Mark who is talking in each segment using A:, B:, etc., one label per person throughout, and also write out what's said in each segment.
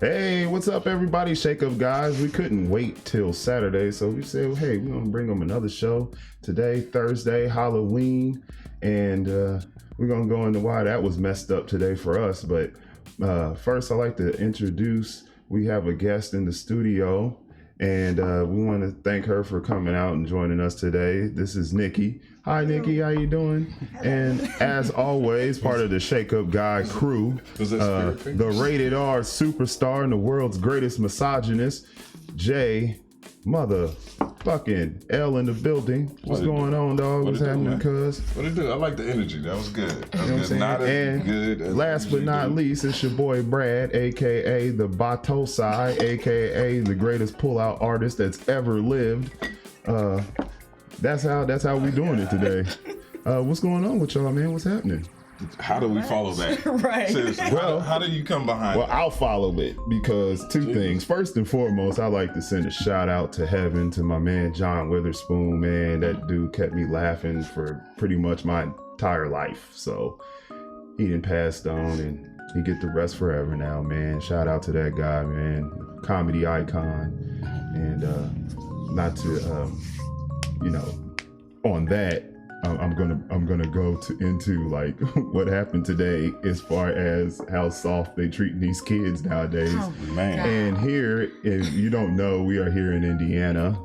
A: Hey, what's up, everybody? Shake Up Guys. We couldn't wait till Saturday, so we said, hey, we're gonna bring them another show today, Thursday, Halloween, and we're gonna go into why that was messed up today for us. But first, I'd like to introduce. We have a guest in the studio, and we want to thank her for coming out and joining us today. This is Nikki. Hi, Nikki. How you doing? And as always, part of the Shake Up Guy crew, the rated R superstar and the world's greatest misogynist, Jay motherfucking L in the building. What's going on, dog? What's happening, cuz?
B: What it do? I like the energy. That was good. That was
A: You know what I'm saying?
B: not as
A: And
B: good as
A: last but not least, it's your boy Brad, aka the Batosai, aka the greatest pullout artist that's ever lived. That's how we doing it today. What's going on with y'all, man? What's happening?
B: How do we follow that?
C: Right.
B: Seriously.
A: Well,
B: how do you come behind
A: Well,
B: that?
A: I'll follow it because two things. First and foremost, I like to send a shout out to heaven to my man John Witherspoon. Man, that dude kept me laughing for pretty much my entire life. So he done passed on, and he get the rest forever now, man. Shout out to that guy, man. Comedy icon. And not to on that, I'm gonna go into like what happened today as far as how soft they treating these kids nowadays.
C: Oh,
B: Man.
A: And here, if you don't know, we are here in Indiana.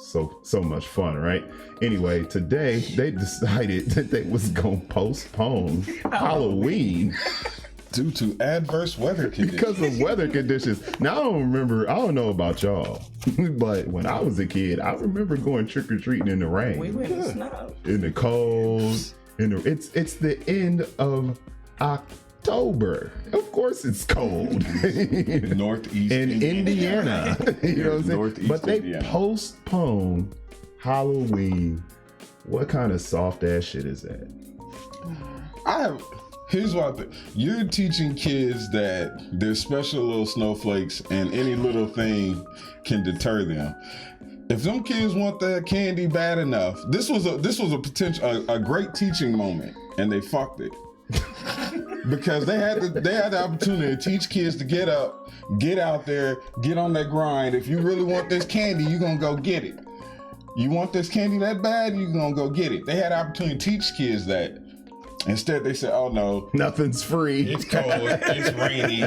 A: So much fun, right? Anyway, today they decided that they was gonna postpone Halloween
B: Due to adverse weather conditions.
A: because of weather conditions. Now I don't know about y'all, but when I was a kid, I remember going trick or treating in the rain.
C: We went to snow.
A: In the cold, it's the end of October. Of course it's cold.
B: Northeast
A: In Indiana. You know what I'm saying?
B: Northeast
A: But they
B: Indiana.
A: postponed Halloween. What kind of soft ass shit is that?
B: Here's what I think. You're teaching kids that they're special little snowflakes and any little thing can deter them. If them kids want that candy bad enough, this was a potential a great teaching moment, and they fucked it. Because they had the opportunity to teach kids to get up, get out there, get on that grind. If you really want this candy, you're gonna go get it. You want this candy that bad, you're gonna go get it. They had the opportunity to teach kids that. Instead, they said, "Oh no,
A: Nothing's free.
B: it's cold, it's rainy."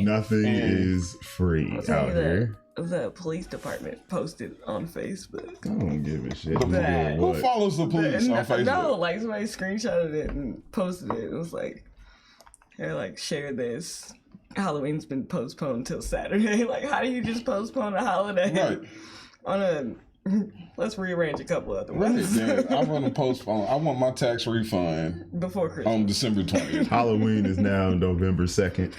A: Nothing is free
C: I'll tell
A: out
C: you
A: here.
C: the police department posted on Facebook.
A: I don't give a shit.
C: That-
A: Doing
B: Who
A: what?
B: follows the police on Facebook?
C: No, like somebody screenshotted it and posted it. It was like, they're like, share this. Halloween's been postponed till Saturday. Like, how do you just postpone a holiday
B: Right.
C: on a? Let's rearrange a couple other
B: Right,
C: ones
B: then I want to postpone. I want my tax refund
C: before Christmas.
B: on December 20th.
A: Halloween is now November 2nd.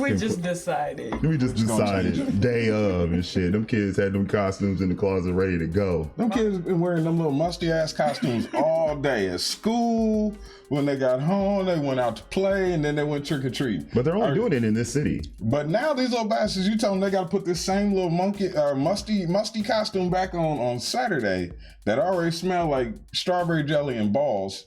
C: We just decided.
A: We just
B: It's gonna change
A: decided day of and shit. Them kids had them costumes in the closet ready to go.
B: Them kids been wearing them little musty ass costumes all day at school. When they got home, they went out to play, and then they went trick or treat.
A: But they're only doing it in this city.
B: But now these little bastards, you tell them they got to put this same little musty costume back on Saturday that already smell like strawberry jelly and balls,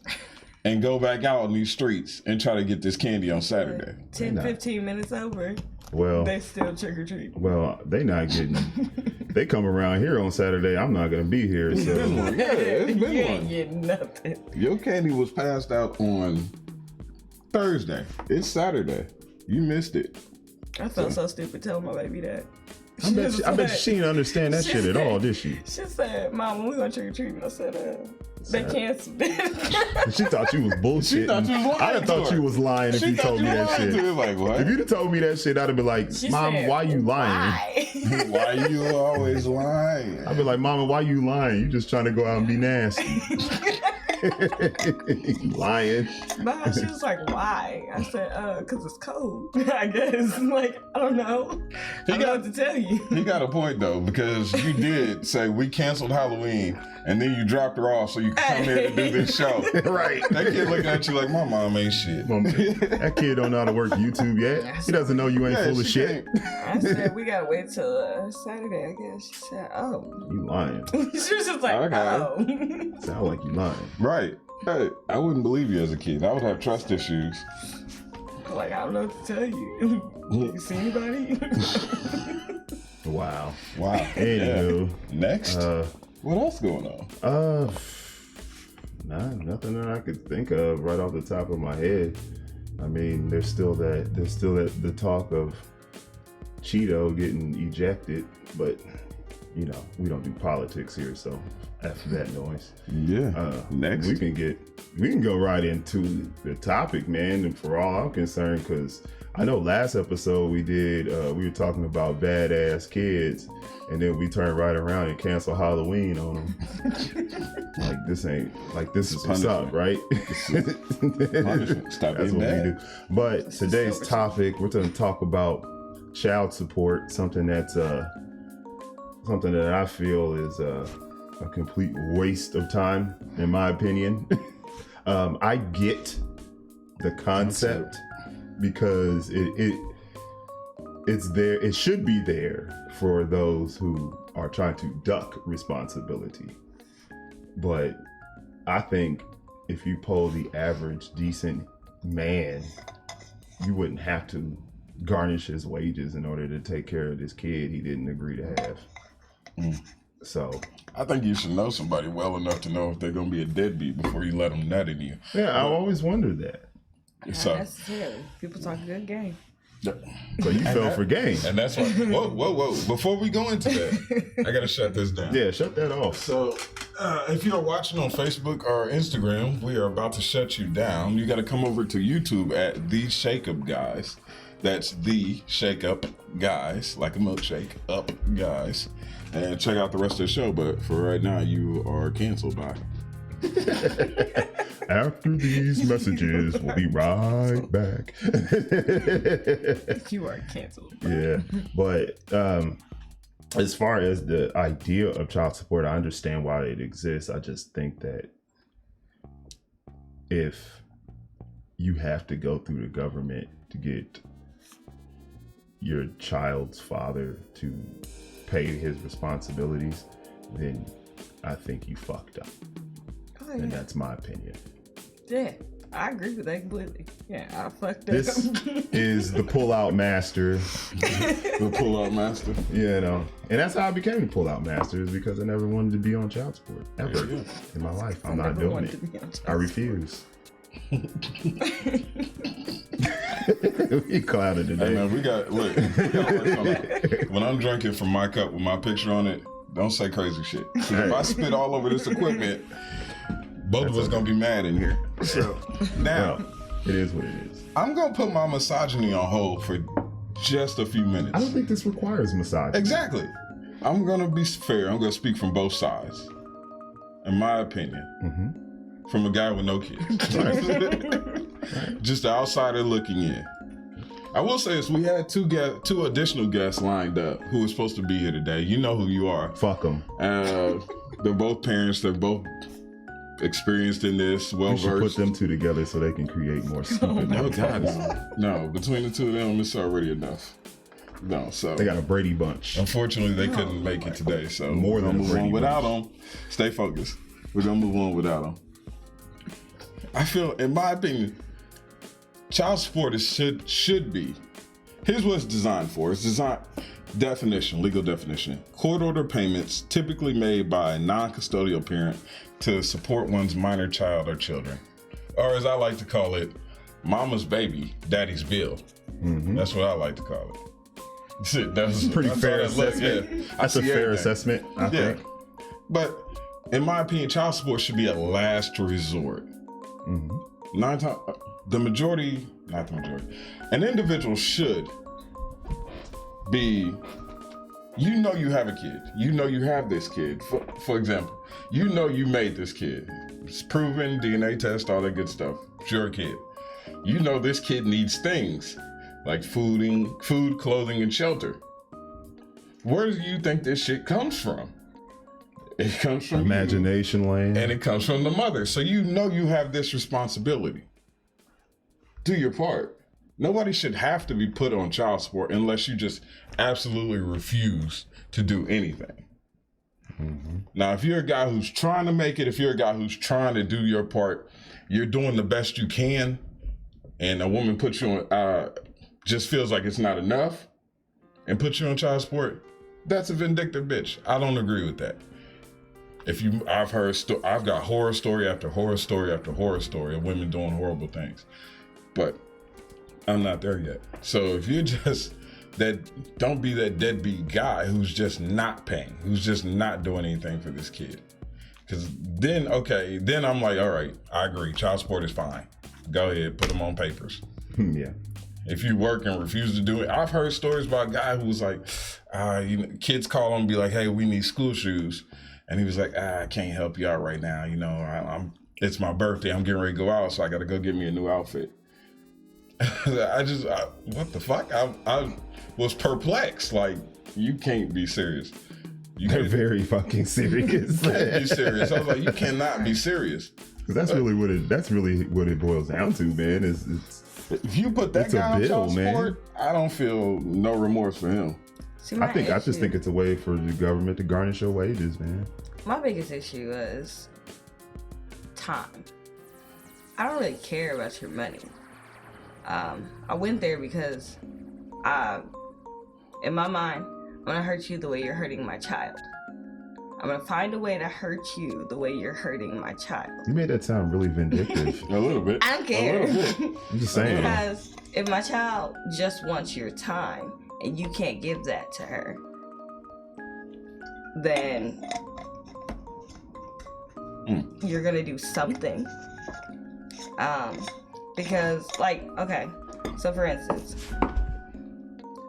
B: and go back out in these streets and try to get this candy on Saturday.
C: 10, 15 minutes over.
A: Well,
C: They still trick or treat.
A: they not getting. They come around here on Saturday. I'm not gonna be here. So
B: Yeah, it's been
C: You ain't
B: one.
C: getting nothing.
B: Your candy was passed out on Thursday. It's Saturday. You missed it.
C: I felt so stupid telling my baby that.
A: I bet she didn't understand that shit at all, did she?
C: She said, "Mom, when we going trick or treating?" I said, "They canceled it."
A: She thought you was bullshit.
B: She thought you was lying
A: I'd have
B: to
A: thought
B: her.
A: you was lying if
B: She
A: you
B: thought
A: told me
B: you
A: that
B: lied
A: shit.
B: to her, like, what?
A: If you'd have told me that shit, I'd have been like,
C: She
A: Mom,
C: said,
A: why you lying?
C: "Why?"
B: Why you always lying?
A: I'd be like, Mama, why you lying? You just trying to go out and be nasty. Lying.
C: But she was like, "Why?" I said, "Cause it's cold." I guess. Like, I don't know. I don't know what to tell you.
B: He got a point though, because you did say we canceled Halloween and then you dropped her off so you could come here to do this show.
A: Right.
B: That kid looking at you like my mom ain't shit.
A: Mom, that kid don't know how to work YouTube yet. He doesn't know you ain't full of
B: she
A: shit.
B: can't-
C: I said, "We gotta wait till Saturday." I guess. She said, "Oh."
A: You lying.
C: She was just like,
B: Okay.
C: "Oh."
A: Sound like you lying.
B: Right. Hey, I wouldn't believe you as a kid. I would have trust issues.
C: like, I don't know what to tell you. You see anybody?
A: Wow.
B: Wow.
A: Anywho,
B: Next. What else going on?
A: Nothing that I could think of right off the top of my head. I mean, there's still the talk of Cheeto getting ejected, but you know, we don't do politics here, so after that noise.
B: Yeah. Next.
A: We can go right into the topic, man, and for all I'm concerned, because I know last episode we were talking about badass kids, and then we turned right around and canceled Halloween on them. This is what's up, right?
B: Punishment. Stop
A: That's
B: being
A: what
B: bad.
A: we do. But today's topic, we're going to talk about child support, something that I feel is a complete waste of time, in my opinion. I get the concept because it's there. It should be there for those who are trying to duck responsibility. But I think if you poll the average decent man, you wouldn't have to garnish his wages in order to take care of this kid he didn't agree to have. So
B: I think you should know somebody well enough to know if they're going to be a deadbeat before you let them nut in you.
A: yeah, I've always wondered that.
B: So,
C: Not necessarily. People talk a good game.
A: So you fell for game.
B: and that's why. Whoa. Before we go into that, I got to shut this down.
A: Yeah, shut that off.
B: So, if you're watching on Facebook or Instagram, we are about to shut you down. You got to come over to YouTube at The Shake Up Guys. That's The Shake Up Guys, like a milkshake, up guys. And check out the rest of the show. But for right now, you are canceled by.
A: After these messages, we'll be right back.
C: You are canceled.
A: Yeah, but as far as the idea of child support, I understand why it exists. I just think that if you have to go through the government to get your child's father to pay his responsibilities, then I think you fucked up.
C: Oh,
A: And
C: yeah.
A: that's my opinion.
C: Yeah, I agree with that completely. Yeah, I fucked up.
A: This is the pull-out master,
B: The pull-out master.
A: you know. And that's how I became the pull-out master, is because I never wanted to be on child support, ever
B: Yeah.
A: in my life. I'm
C: I
A: not
C: never
A: doing
C: wanted
A: it.
C: to be on
A: I refuse. We clouded
B: Hey
A: today.
B: man, we got work on that. When I'm drinking from my cup with my picture on it, don't say crazy shit. 'Cause if I spit all over this equipment, both of us gonna be mad in here. So now,
A: Well, it is what it is.
B: I'm gonna put my misogyny on hold for just a few minutes.
A: I don't think this requires massage.
B: Exactly. I'm gonna be fair. I'm gonna speak from both sides. In my opinion, from a guy with no kids, just the outsider looking in. I will say this: we had two additional guests lined up who were supposed to be here today. You know who you are.
A: Fuck them.
B: They're both parents. They're both experienced in this, well
A: We should put
B: versed.
A: them two together so they can create more stupid.
B: Oh God, no! Between the two of them, it's already enough. No, so
A: They got a Brady bunch.
B: unfortunately they couldn't make it today. So
A: More
B: we're
A: than
B: gonna
A: a
B: move
A: Brady
B: on without
A: bunch.
B: them. Stay focused. We're gonna move on without them. I feel, in my opinion, child support should be. Here's what it's designed for. It's designed legal definition. Court order payments typically made by a non-custodial parent to support one's minor child or children, or as I like to call it, mama's baby, daddy's bill. That's what I like to call it. That's
A: Pretty
B: that's
A: fair
B: how that looks,
A: assessment.
B: yeah. I
A: That's a
B: see
A: fair
B: everything.
A: assessment, I
B: Yeah.
A: think.
B: But in my opinion, child support should be a last resort. Not the majority, an individual should be, you know you have a kid. You know you have this kid. For example, you know you made this kid. It's proven, DNA test, all that good stuff. It's your kid. You know this kid needs things like food, clothing, and shelter. Where do you think this shit comes from? It comes from you.
A: Imagination land.
B: And it comes from the mother. So you know you have this responsibility. Do your part. Nobody should have to be put on child support unless you just absolutely refuse to do anything. Now, if you're a guy who's trying to make it, if you're a guy who's trying to do your part, you're doing the best you can, and a woman puts you on, just feels like it's not enough, and puts you on child support, that's a vindictive bitch. I don't agree with that. I've got horror story after horror story after horror story of women doing horrible things, but I'm not there yet. So if you're just don't be that deadbeat guy who's just not paying, who's just not doing anything for this kid. Because then I'm like, all right, I agree. Child support is fine. Go ahead, put them on papers.
A: Yeah.
B: If you work and refuse to do it, I've heard stories about a guy who was like, kids call him and be like, hey, we need school shoes. And he was like, I can't help you out right now. It's my birthday. I'm getting ready to go out, so I got to go get me a new outfit. What the fuck? I was perplexed. Like, you can't be serious.
A: They're very fucking serious.
B: You can't be serious. I was like, you cannot be serious.
A: That's really what it boils down to, man.
B: If you put that guy on child support, I don't feel no remorse for him.
C: See,
A: I just think it's a way for the government to garnish your wages, man.
C: My biggest issue is time. I don't really care about your money. I went there because in my mind, I'm gonna hurt you the way you're hurting my child. I'm gonna find a way to hurt you the way you're hurting my child.
A: You made that sound really vindictive.
B: A little bit.
C: I don't care.
A: I'm just saying.
C: Because if my child just wants your time and you can't give that to her, then you're gonna do something. Because, okay, so for instance,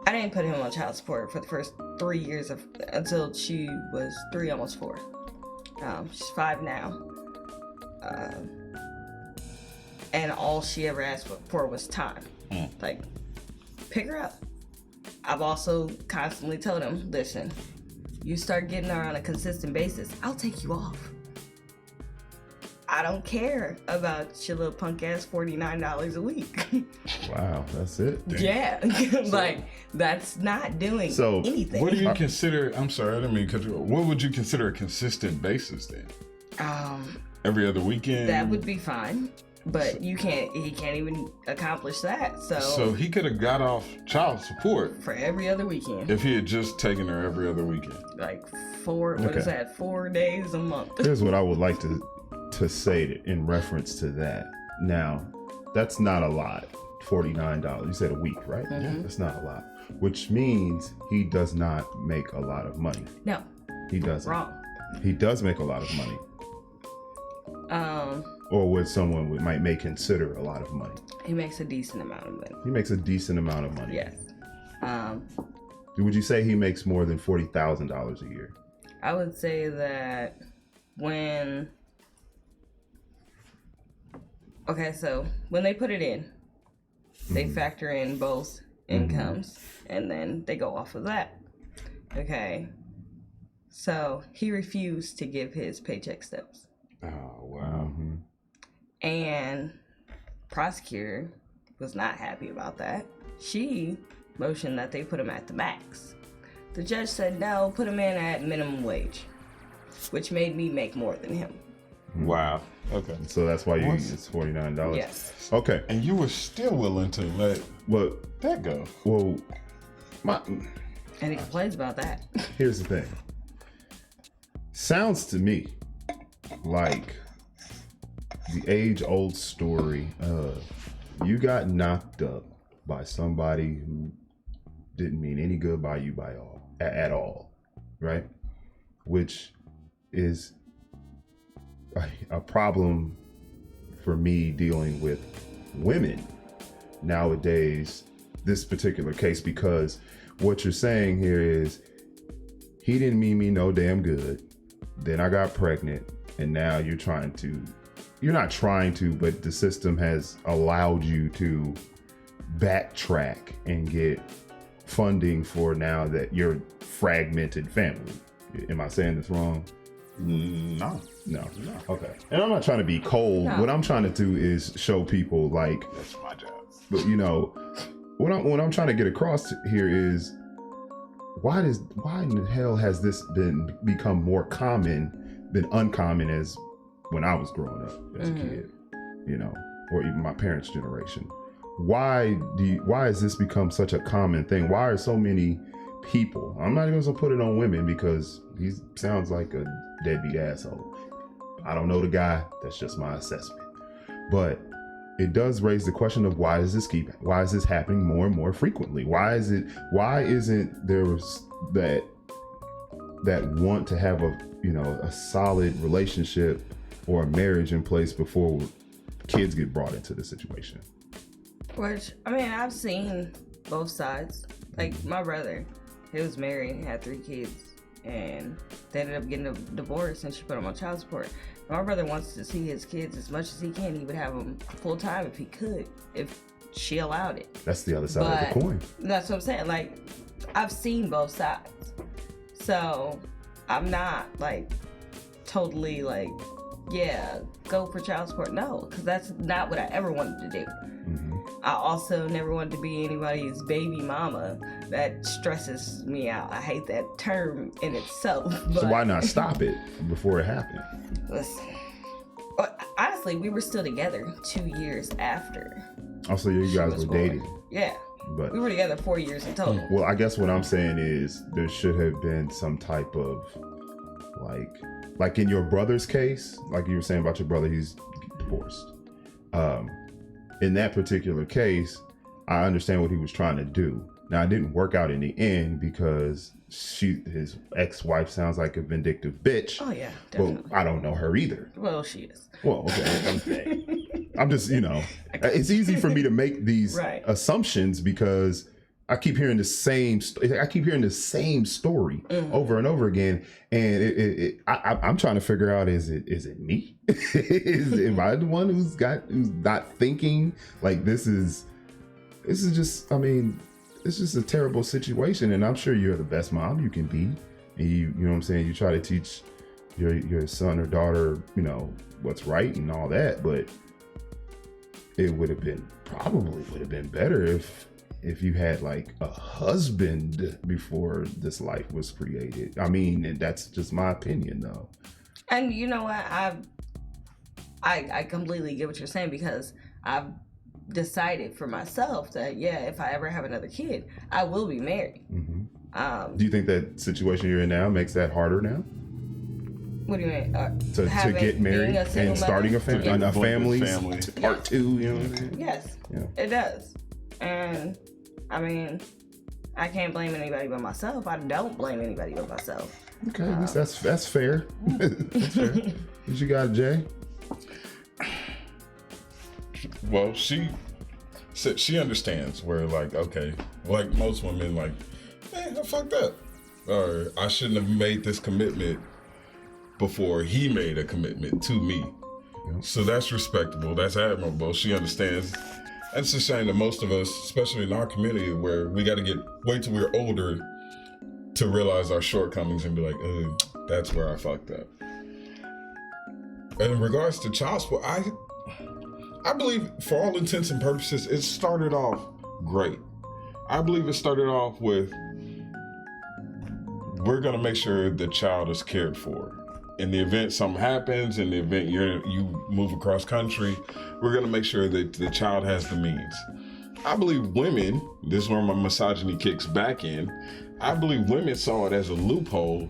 C: I didn't put him on child support for the first 3 years until she was 3, almost 4. She's 5 now. And all she ever asked for was time. Like, pick her up. I've also constantly told him, listen, you start getting her on a consistent basis, I'll take you off. I don't care about your little punk ass $49 a week.
A: Wow, that's it.
C: Yeah, like that's not doing anything.
B: What do you consider? I'm sorry, I didn't mean to cut you off. What would you consider a consistent basis then?
C: Every
B: other weekend.
C: That would be fine, but he can't even accomplish that.
B: So he could have got off child support
C: for every other weekend
B: if he had just taken her every other weekend.
C: Like 4 days a month.
A: Here's what I would like to say in reference to that. Now, that's not a lot. $49. You said a week, right?
C: Mm-hmm.
A: Yeah, that's not a lot. Which means he does not make a lot of money.
C: No,
A: he doesn't.
C: Wrong.
A: He does make a lot of money. Or what someone may consider a lot of money.
C: He makes a decent amount of money.
A: He makes a decent amount of money.
C: Yes.
A: Would you say he makes more than $40,000 a year?
C: I would say that when they put it in, they factor in both incomes and then they go off of that. Okay. So he refused to give his paycheck stubs.
B: Oh, wow.
C: And prosecutor was not happy about that. She motioned that they put him at the max. The judge said no, put him in at minimum wage, which made me make more than him.
B: Wow. Okay.
A: So that's why it's $49.
C: Yes.
A: Okay.
B: And you were still willing to let that go.
A: Well,
C: and he complains about that.
A: Here's the thing. Sounds to me like the age-old story of you got knocked up by somebody who didn't mean any good by you at all, right? Which is a problem for me dealing with women nowadays, this particular case, because what you're saying here is he didn't mean me no damn good. Then I got pregnant, and now you're not trying to, but the system has allowed you to backtrack and get funding for now that you're fragmented family. Am I saying this wrong?
B: No.
A: Okay. And I'm not trying to be cold. No. What I'm trying to do is show people, like,
B: that's my job.
A: But what I'm trying to get across here is why in the hell has this become more common than uncommon as when I was growing up as a kid, or even my parents' generation? why has this become such a common thing? Why are so many people, I'm not even gonna put it on women because he sounds like a deadbeat asshole. I don't know the guy, that's just my assessment. But it does raise the question of why is this happening more and more frequently? Why isn't there that want to have a solid relationship or a marriage in place before kids get brought into the situation?
C: Which, I mean, I've seen both sides. Like, my brother, he was married, had 3 kids, and they ended up getting a divorce, and she put him on child support. My brother wants to see his kids as much as he can. He would have them full time if he could, if she allowed it.
A: That's the other side of the coin.
C: That's what I'm saying. Like, I've seen both sides. So, I'm not, like, totally, like, yeah, go for child support. No, because that's not what I ever wanted to do. Mm-hmm. I also never wanted to be anybody's baby mama. That stresses me out. I hate that term in itself. But
A: so why not stop it before it happened?
C: Listen, honestly, we were still together 2 years after.
A: Also, you guys were dating.
C: Yeah.
A: But
C: we were together 4 years in total.
A: Well, I guess what I'm saying is there should have been some type of like in your brother's case, like you were saying about your brother, he's divorced. In that particular case, I understand what he was trying to do. Now, it didn't work out in the end because his ex-wife sounds like a vindictive bitch.
C: Oh yeah, definitely.
A: Well, I don't know her either.
C: Well, she is.
A: Well, okay. I'm just, it's easy for me to make these assumptions because I keep hearing the same story over and over again, and I'm trying to figure out, is it me? Am I the one who's not thinking like this is just, I mean, it's just a terrible situation, and I'm sure you're the best mom you can be, and you know what I'm saying, you try to teach your son or daughter, what's right and all that, but it probably would have been better if you had like a husband before this life was created. I mean, and that's just my opinion though.
C: And you know what? I completely get what you're saying, because I've decided for myself that, yeah, if I ever have another kid, I will be married. Mm-hmm.
A: Do you think that situation you're in now makes that harder now?
C: What do you mean?
A: To get married and starting a family. Part 2, you know what I mean?
C: Yes, it does. And I mean, I can't blame anybody but myself. I don't blame anybody but myself.
A: Okay, at least that's fair. That's fair. What you got, Jay?
B: Well, she understands where, like, okay, like most women, like, man, I fucked up, or I shouldn't have made this commitment before he made a commitment to me. Yep. So that's respectable. That's admirable. She understands. And it's a shame that most of us, especially in our community, where we got to wait till we're older to realize our shortcomings and be like, oh, that's where I fucked up. And in regards to child support, I believe, for all intents and purposes, it started off great. I believe it started off with, we're going to make sure the child is cared for. In the event something happens, in the event you move across country, we're going to make sure that the child has the means. I believe women, this is where my misogyny kicks back in, I believe women saw it as a loophole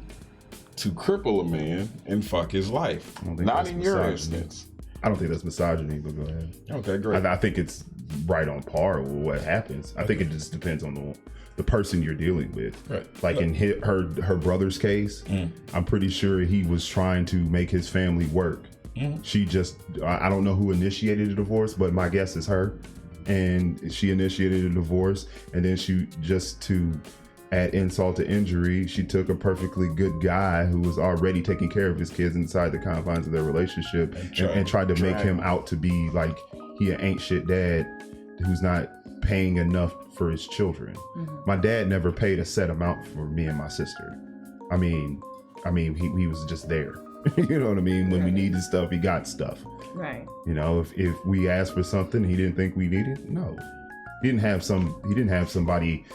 B: to cripple a man and fuck his life. Not in your instance.
A: I don't think that's misogyny, but go ahead.
B: Okay, great.
A: I think it's right on par with what happens. I think it just depends on the person you're dealing with.
B: Right.
A: Like in her brother's case, I'm pretty sure he was trying to make his family work. She just, I don't know who initiated the divorce, but my guess is her. And she initiated a divorce, and then she, just to add insult to injury, she took a perfectly good guy who was already taking care of his kids inside the confines of their relationship and tried to make him out to be like he an ain't shit dad who's not paying enough for his children. My dad never paid a set amount for me and my sister. I mean he was just there. You know what I mean? When we needed stuff, he got stuff.
C: Right.
A: You know, if we asked for something he didn't think we needed, no. He didn't have somebody,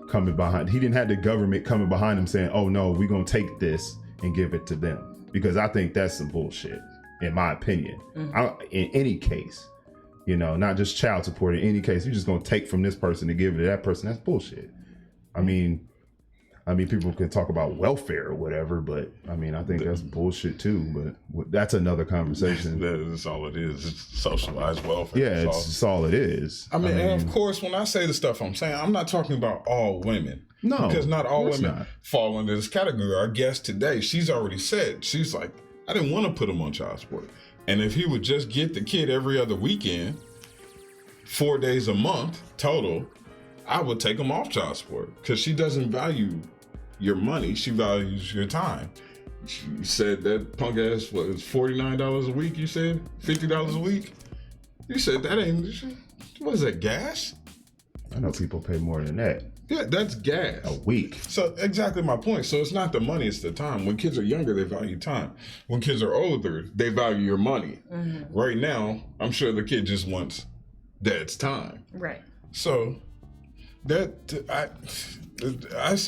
A: coming behind. He didn't have the government coming behind him saying, oh no, we're going to take this and give it to them. Because I think that's some bullshit, in my opinion. In any case. You know, not just child support. In any case, you're just gonna take from this person to give it to that person. That's bullshit. I mean, people can talk about welfare or whatever, but I mean, I think that's bullshit too. But that's another conversation.
B: That's all it is. It's socialized welfare.
A: Yeah, it's all it is.
B: I mean, and of course, when I say the stuff I'm saying, I'm not talking about all women.
A: No,
B: because not all women
A: not.
B: fall into this category. Our guest today, she's already said, she's like, I didn't want to put him on child support. And if he would just get the kid every other weekend, 4 days a month total, I would take him off child support, because she doesn't value your money. She values your time. She said that punk ass was $49 a week. You said $50 a week. You said that ain't, what is that, gas?
A: I know people pay more than that.
B: Yeah, that's gas.
A: A week.
B: So exactly my point. So it's not the money, it's the time. When kids are younger, they value time. When kids are older, they value your money. Mm-hmm. Right now, I'm sure the kid just wants dad's time.
C: Right.
B: So that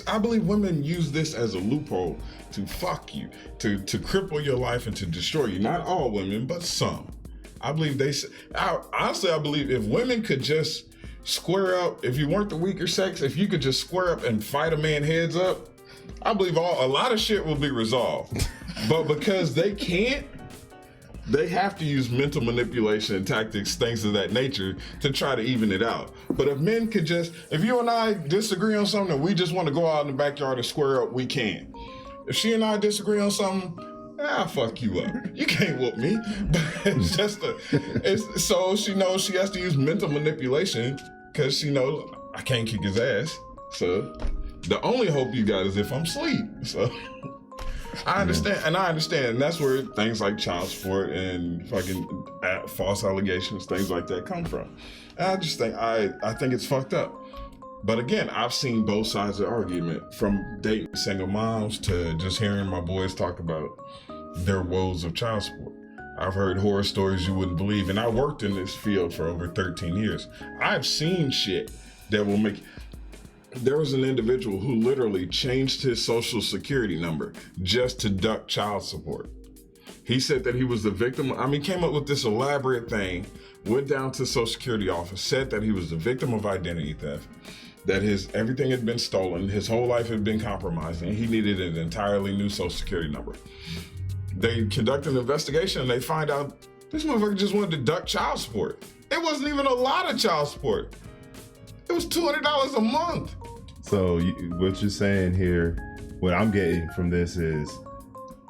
B: I believe women use this as a loophole to fuck you, to cripple your life and to destroy you. Not all women, but some. I believe honestly, I believe if women could just square up, if you weren't the weaker sex, if you could just square up and fight a man heads up, I believe a lot of shit will be resolved. But because they can't, they have to use mental manipulation and tactics, things of that nature, to try to even it out. But if men could just, if you and I disagree on something and we just want to go out in the backyard and square up, we can. If she and I disagree on something, I'll fuck you up. You can't whoop me. But it's just so she knows she has to use mental manipulation, because she knows I can't kick his ass. So the only hope you got is if I'm asleep. So I understand, and that's where things like child support and fucking false allegations, things like that come from. And I just think I think it's fucked up. But again, I've seen both sides of the argument, from dating single moms to just hearing my boys talk about their woes of child support. I've heard horror stories you wouldn't believe, and I worked in this field for over 13 years. I've seen shit that will make... There was an individual who literally changed his social security number just to duck child support. He said that he was the victim. Came up with this elaborate thing, went down to the Social Security office, said that he was the victim of identity theft, that everything had been stolen, his whole life had been compromised, and he needed an entirely new Social Security number. They conduct an investigation and they find out this motherfucker just wanted to duck child support. It wasn't even a lot of child support. It was $200 a month.
A: So what you're saying here, what I'm getting from this is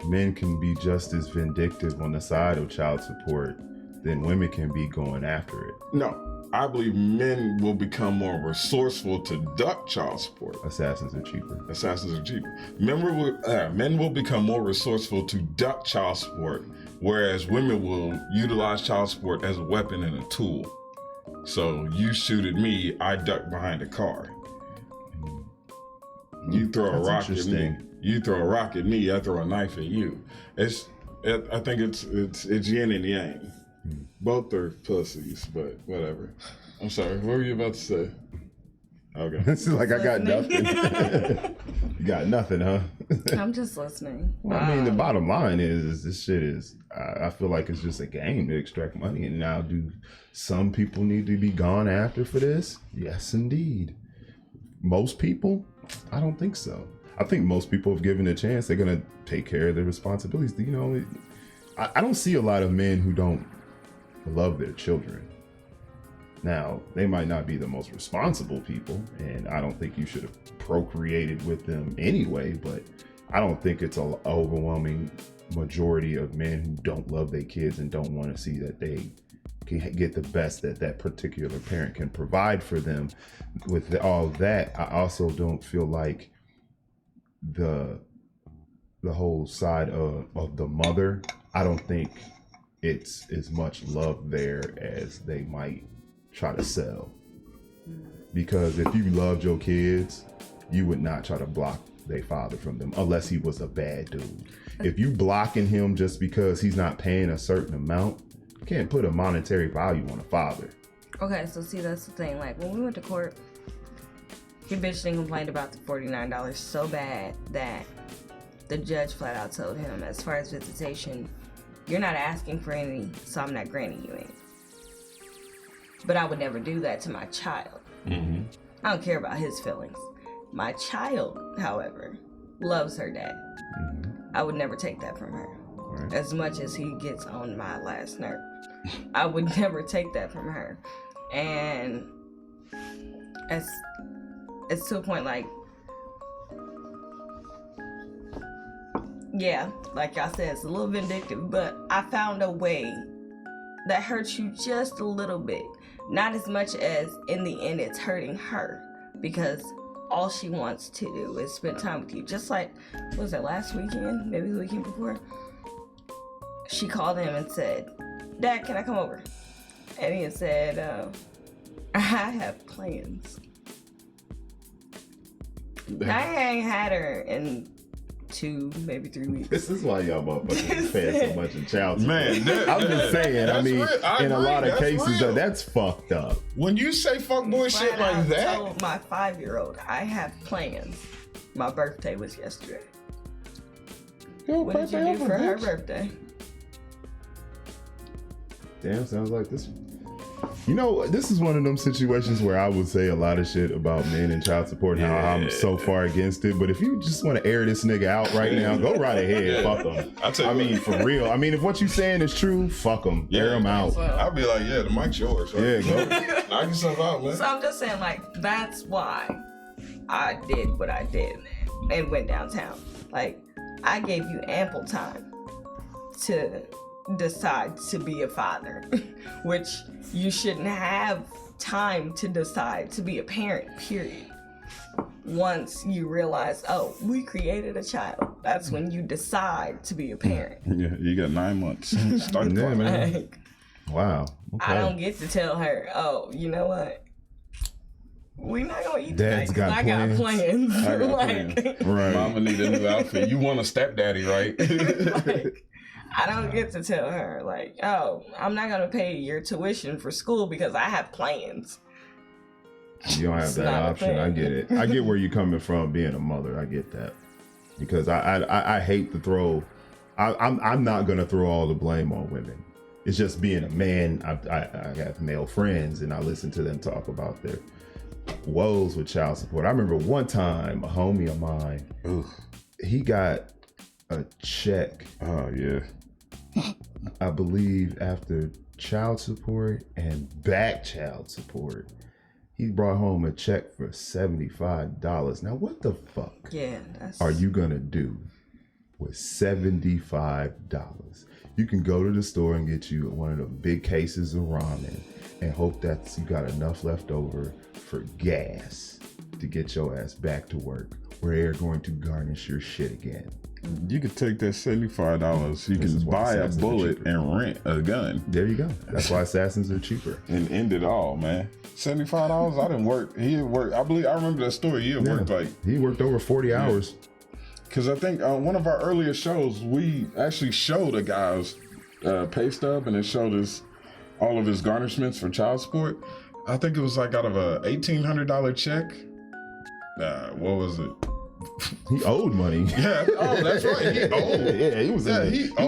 A: men can be just as vindictive on the side of child support than women can be going after it.
B: No, I believe men will become more resourceful to duck child support.
A: Assassins are cheaper.
B: Men will become more resourceful to duck child support, whereas women will utilize child support as a weapon and a tool. So you shoot at me, I duck behind a car. You throw a rock at me. You throw a rock at me, I throw a knife at you. I think it's yin and yang. Both are pussies, but whatever. I'm sorry, what were you about to say? Okay.
A: It's like I got nothing. You got nothing, huh?
C: I'm just listening.
A: Well, I mean, the bottom line is this shit is, I feel like it's just a game to extract money. And now, do some people need to be gone after for this? Yes, indeed. Most people? I don't think so. I think most people, if given a chance, they're going to take care of their responsibilities. You know, I don't see a lot of men who don't love their children. Now, they might not be the most responsible people, and I don't think you should have procreated with them anyway, but I don't think it's an overwhelming majority of men who don't love their kids and don't want to see that they can get the best that that particular parent can provide for them. With all that, I also don't feel like the whole side of the mother, I don't think it's as much love there as they might try to sell. Because if you loved your kids, you would not try to block their father from them unless he was a bad dude. If you blocking him just because he's not paying a certain amount, you can't put a monetary value on a father.
C: Okay, so see, that's the thing. Like, when we went to court, he bitched and complained about the $49 so bad that the judge flat out told him, as far as visitation, you're not asking for any, so I'm not granting you any. But I would never do that to my child. I don't care about his feelings. My child, however, loves her dad. I would never take that from her.
A: Right.
C: As much as he gets on my last nerve, I would never take that from her. And it's to a point like, yeah, like y'all said, it's a little vindictive, but I found a way that hurts you just a little bit. Not as much as in the end it's hurting her, because all she wants to do is spend time with you. Just like, what was it, last weekend? Maybe the weekend before? She called him and said, Dad, can I come over? And he had said, I have plans. I ain't had her in 2, maybe 3 weeks.
A: This is why y'all motherfuckers paying so much in child support.
B: Man,
A: I'm just saying. I mean, in a lot of cases, though, that's fucked up.
B: When you say fuckboy shit
C: But
B: like
C: I
B: that,
C: told my 5-year-old, I have plans. My birthday was yesterday. What did you do for her birthday?
A: Damn, sounds like this. You know, this is one of them situations where I would say a lot of shit about men and child support and how I'm so far against it. But if you just want to air this nigga out right now, go right ahead. Fuck him. I mean, for real. I mean, if what you saying is true, fuck him. Air him out.
B: I'll be like, yeah, the mic's yours. Right?
A: Yeah, go.
B: Knock yourself out, man.
C: So I'm just saying, like, that's why I did what I did and went downtown. Like, I gave you ample time to decide to be a father, which you shouldn't have time to decide to be a parent, period. Once you realize, oh, we created a child, that's when you decide to be a parent.
B: Yeah, you got 9 months. Start the
A: Yeah,
B: clock.
A: man.
C: Like,
A: Wow. Okay.
C: I don't get to tell her, oh, you know what? We're not gonna eat
A: Dad's
C: tonight 'cause
A: got
C: I got plans.
B: I got
C: Like,
B: plans.
A: Right.
B: Mama need a new outfit. You want a stepdaddy, right?
C: like, I don't get to tell her, like, oh, I'm not gonna pay your tuition for school because I have plans.
A: You don't have
C: It's
A: that
C: not a
A: option.
C: thing.
A: I get it. I get where you're coming from being a mother. I get that. Because I hate to throw I'm not gonna throw all the blame on women. It's just being a man. I have male friends and I listen to them talk about their woes with child support. I remember one time a homie of mine, he got a check,
B: Oh, yeah.
A: I believe, after child support and back child support. He brought home a check for $75. Now, what the fuck
C: Yeah, that's.
A: are you gonna do with $75? You can go to the store and get you one of the big cases of ramen and hope that you got enough left over for gas to get your ass back to work, where they're going to garnish your shit again.
B: You could take that $75. You
A: This is
B: can
A: why
B: buy a
A: assassins are
B: bullet
A: cheaper.
B: and rent a gun
A: There you go. That's why assassins are cheaper.
B: and end it all, man. $75. I didn't work. He had worked. I remember that story. He had worked like.
A: He worked over 40 hours.
B: Because I think one of our earlier shows, we actually showed a guy's pay stub, and it showed us all of his garnishments for child support. I think it was like out of a $1,800 check. What was it?
A: He owed money.
B: Yeah. Oh, that's right. He owed.
A: Yeah, he was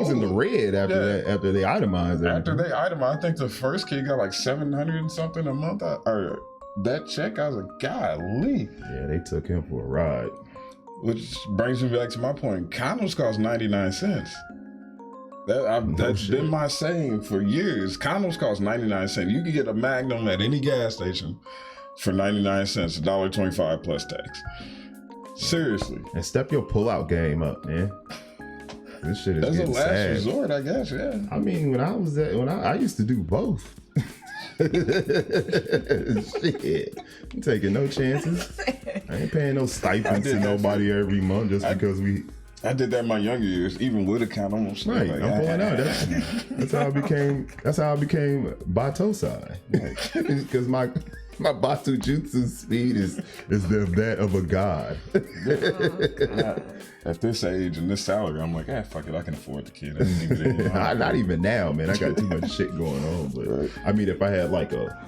A: in the red after that, after they itemized everything.
B: After they itemized, I think the first kid got like $700 and something a month. Or that check, I was like, golly.
A: Yeah, they took him for a ride.
B: Which brings me back to my point. Condoms cost 99 cents. That's
A: shit.
B: been my saying for years. Condoms cost 99 cents. You can get a Magnum at any gas station for 99 cents, $1.25 plus tax. Seriously.
A: And step your pull-out game up, man. This shit is
B: That's a
A: getting
B: last
A: sad.
B: resort, I guess, yeah.
A: I mean, when I used to do both. Shit. I'm taking no chances. I ain't paying no stipends to nobody every month just because we.
B: I did that in my younger years, even with a condom.
A: Right, I'm pulling out. That's how I became. That's how I became Batosai. Because my Batu Jutsu speed is that of a god.
B: At this age and this salary, I'm like, fuck it, I can afford the kid. I can leave it in.
A: Not even now, man. I got too much shit going on. But
B: Right.
A: I mean, if I had like a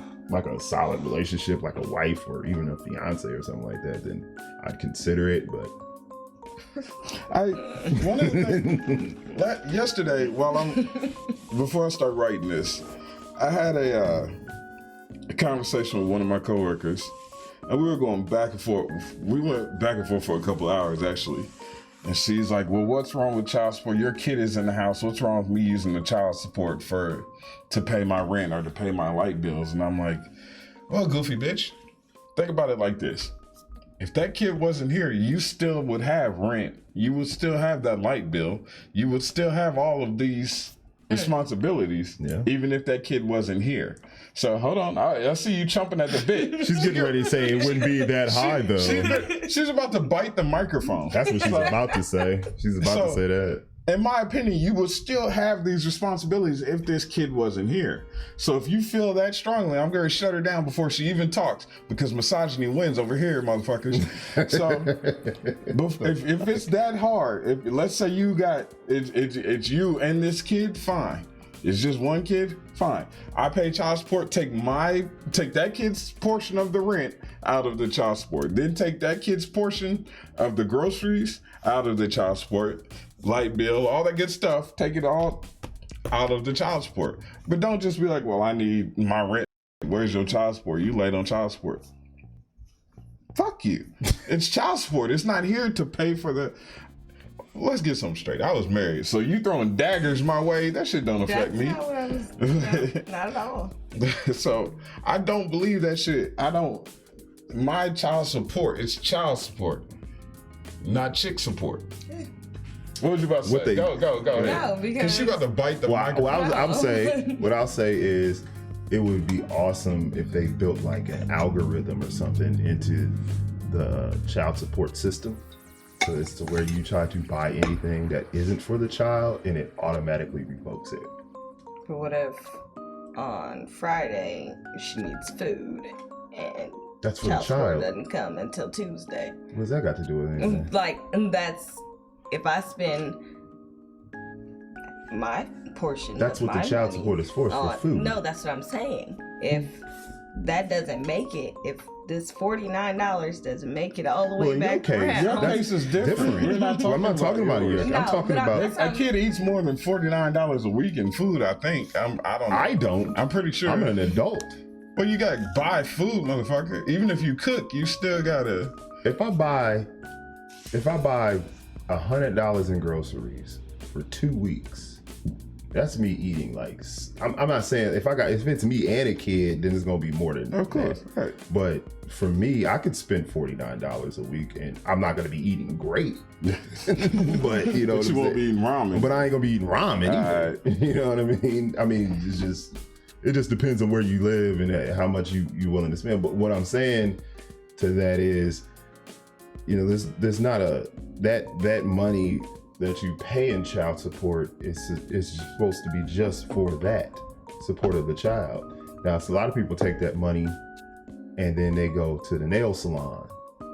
A: solid relationship, like a wife or even a fiance or something like that, then I'd consider it. But
B: One of the things, yesterday, before I start writing this, I had a conversation with one of my coworkers, and we were going back and forth. We went back and forth for a couple hours, actually. And she's like, well, what's wrong with child support? Your kid is in the house. What's wrong with me using the child support to pay my rent or to pay my light bills? And I'm like, well, goofy bitch, think about it like this. If that kid wasn't here, you still would have rent. You would still have that light bill. You would still have all of these responsibilities, even if that kid wasn't here. So hold on, I see you chomping at the bit.
A: She's getting ready to say it wouldn't be that high though.
B: She's about to bite the microphone.
A: That's what she's about to say. She's about to say that.
B: In my opinion, you would still have these responsibilities if this kid wasn't here. So if you feel that strongly, I'm going to shut her down before she even talks, because misogyny wins over here, motherfuckers. So if it's that hard, let's say you got it's you and this kid, fine. It's just one kid, fine. I pay child support. Take that kid's portion of the rent out of the child support. Then take that kid's portion of the groceries out of the child support. Light bill, all that good stuff, take it all out of the child support. But don't just be like, well, I need my rent. Where's your child support? You late on child support. Fuck you. It's child support. It's not here to pay for the... Let's get something straight. I was married, so you throwing daggers my way, that shit don't affect me.
C: Not what I was, not at all.
B: So I don't believe that shit. My child support, it's child support, not chick support. What was you about to say? Go ahead.
C: No, because
B: she about to bite the microphone.
A: What I'll say is, it would be awesome if they built like an algorithm or something into the child support system. So it's to where you try to buy anything that isn't for the child and it automatically revokes it.
C: But what if on Friday she needs food and
A: that's for the
C: child support
A: child
C: doesn't come until Tuesday?
A: What's that got to do with anything?
C: And that's if I spend my portion.
A: That's
C: of
A: what
C: my
A: the child
C: money
A: support is for food.
C: No, that's what I'm saying. If that doesn't make it, if this $49 doesn't make it all the way back around.
B: Your case is different.
A: I'm not talking about you. I'm talking about
B: a kid eats more than $49 a week in food. I think. I don't know.
A: I don't.
B: I'm pretty sure.
A: I'm an adult.
B: Well, you gotta buy food, motherfucker. Even if you cook, you still gotta.
A: If I buy $100 in groceries for 2 weeks, that's me eating like. I'm not saying if it's me and a kid, then it's gonna be more than.
B: Of course,
A: that.
B: right.
A: But for me, I could spend $49 a week, and I'm not gonna be eating great. But you know,
B: but you won't be eating ramen.
A: But I ain't gonna be eating ramen either. Right. You know what I mean? I mean, it just depends on where you live and how much you willing to spend. But what I'm saying to that is, you know, there's not that money that you pay in child support is supposed to be just for that support of the child. Now, so a lot of people take that money and then they go to the nail salon,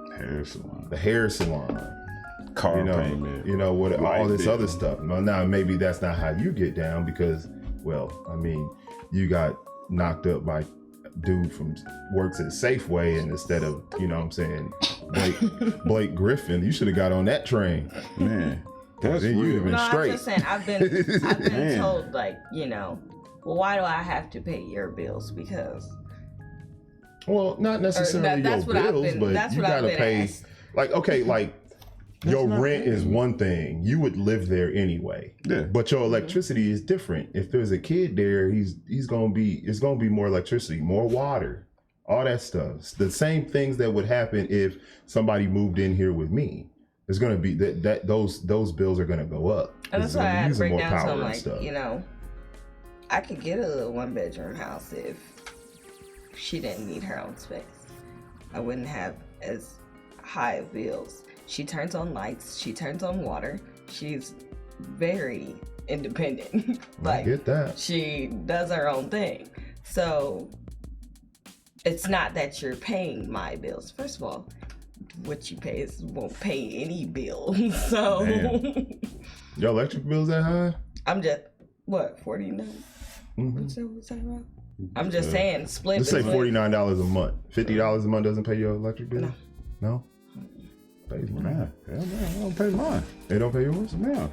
A: the hair salon,
B: car payment,
A: you know, what all this other stuff. Now maybe that's not how you get down because, well, I mean, you got knocked up by dude from works at Safeway, and instead of, you know what I'm saying, Blake Griffin, you should have got on that train.
B: Man, that's
A: then you'd have been straight.
C: I'm just saying, I've been told, like, you know, well, why do I have to pay your bills? Because
A: well, not necessarily your bills, but you gotta pay asked. Like, okay, like your rent is one thing. You would live there anyway.
B: Yeah.
A: But your electricity is different. If there's a kid there, it's gonna be more electricity, more water, all that stuff. The same things that would happen if somebody moved in here with me. It's gonna be that those bills are gonna go up.
C: And that's why I had to break down something like, stuff. You know, I could get a 1-bedroom house if she didn't need her own space. I wouldn't have as high of bills. She turns on lights. She turns on water. She's very independent. Like,
A: I get that.
C: She does her own thing. So it's not that you're paying my bills. First of all, what you pay won't pay any bill. So
A: your electric bill's that high?
C: I'm just $49? Mm-hmm. What's that about? I'm just saying, split.
A: Let's say $49 a month. $50 a month doesn't pay your electric bill? No? Pays mine.
B: Hell no, I don't pay mine.
A: They don't pay yours?
B: No.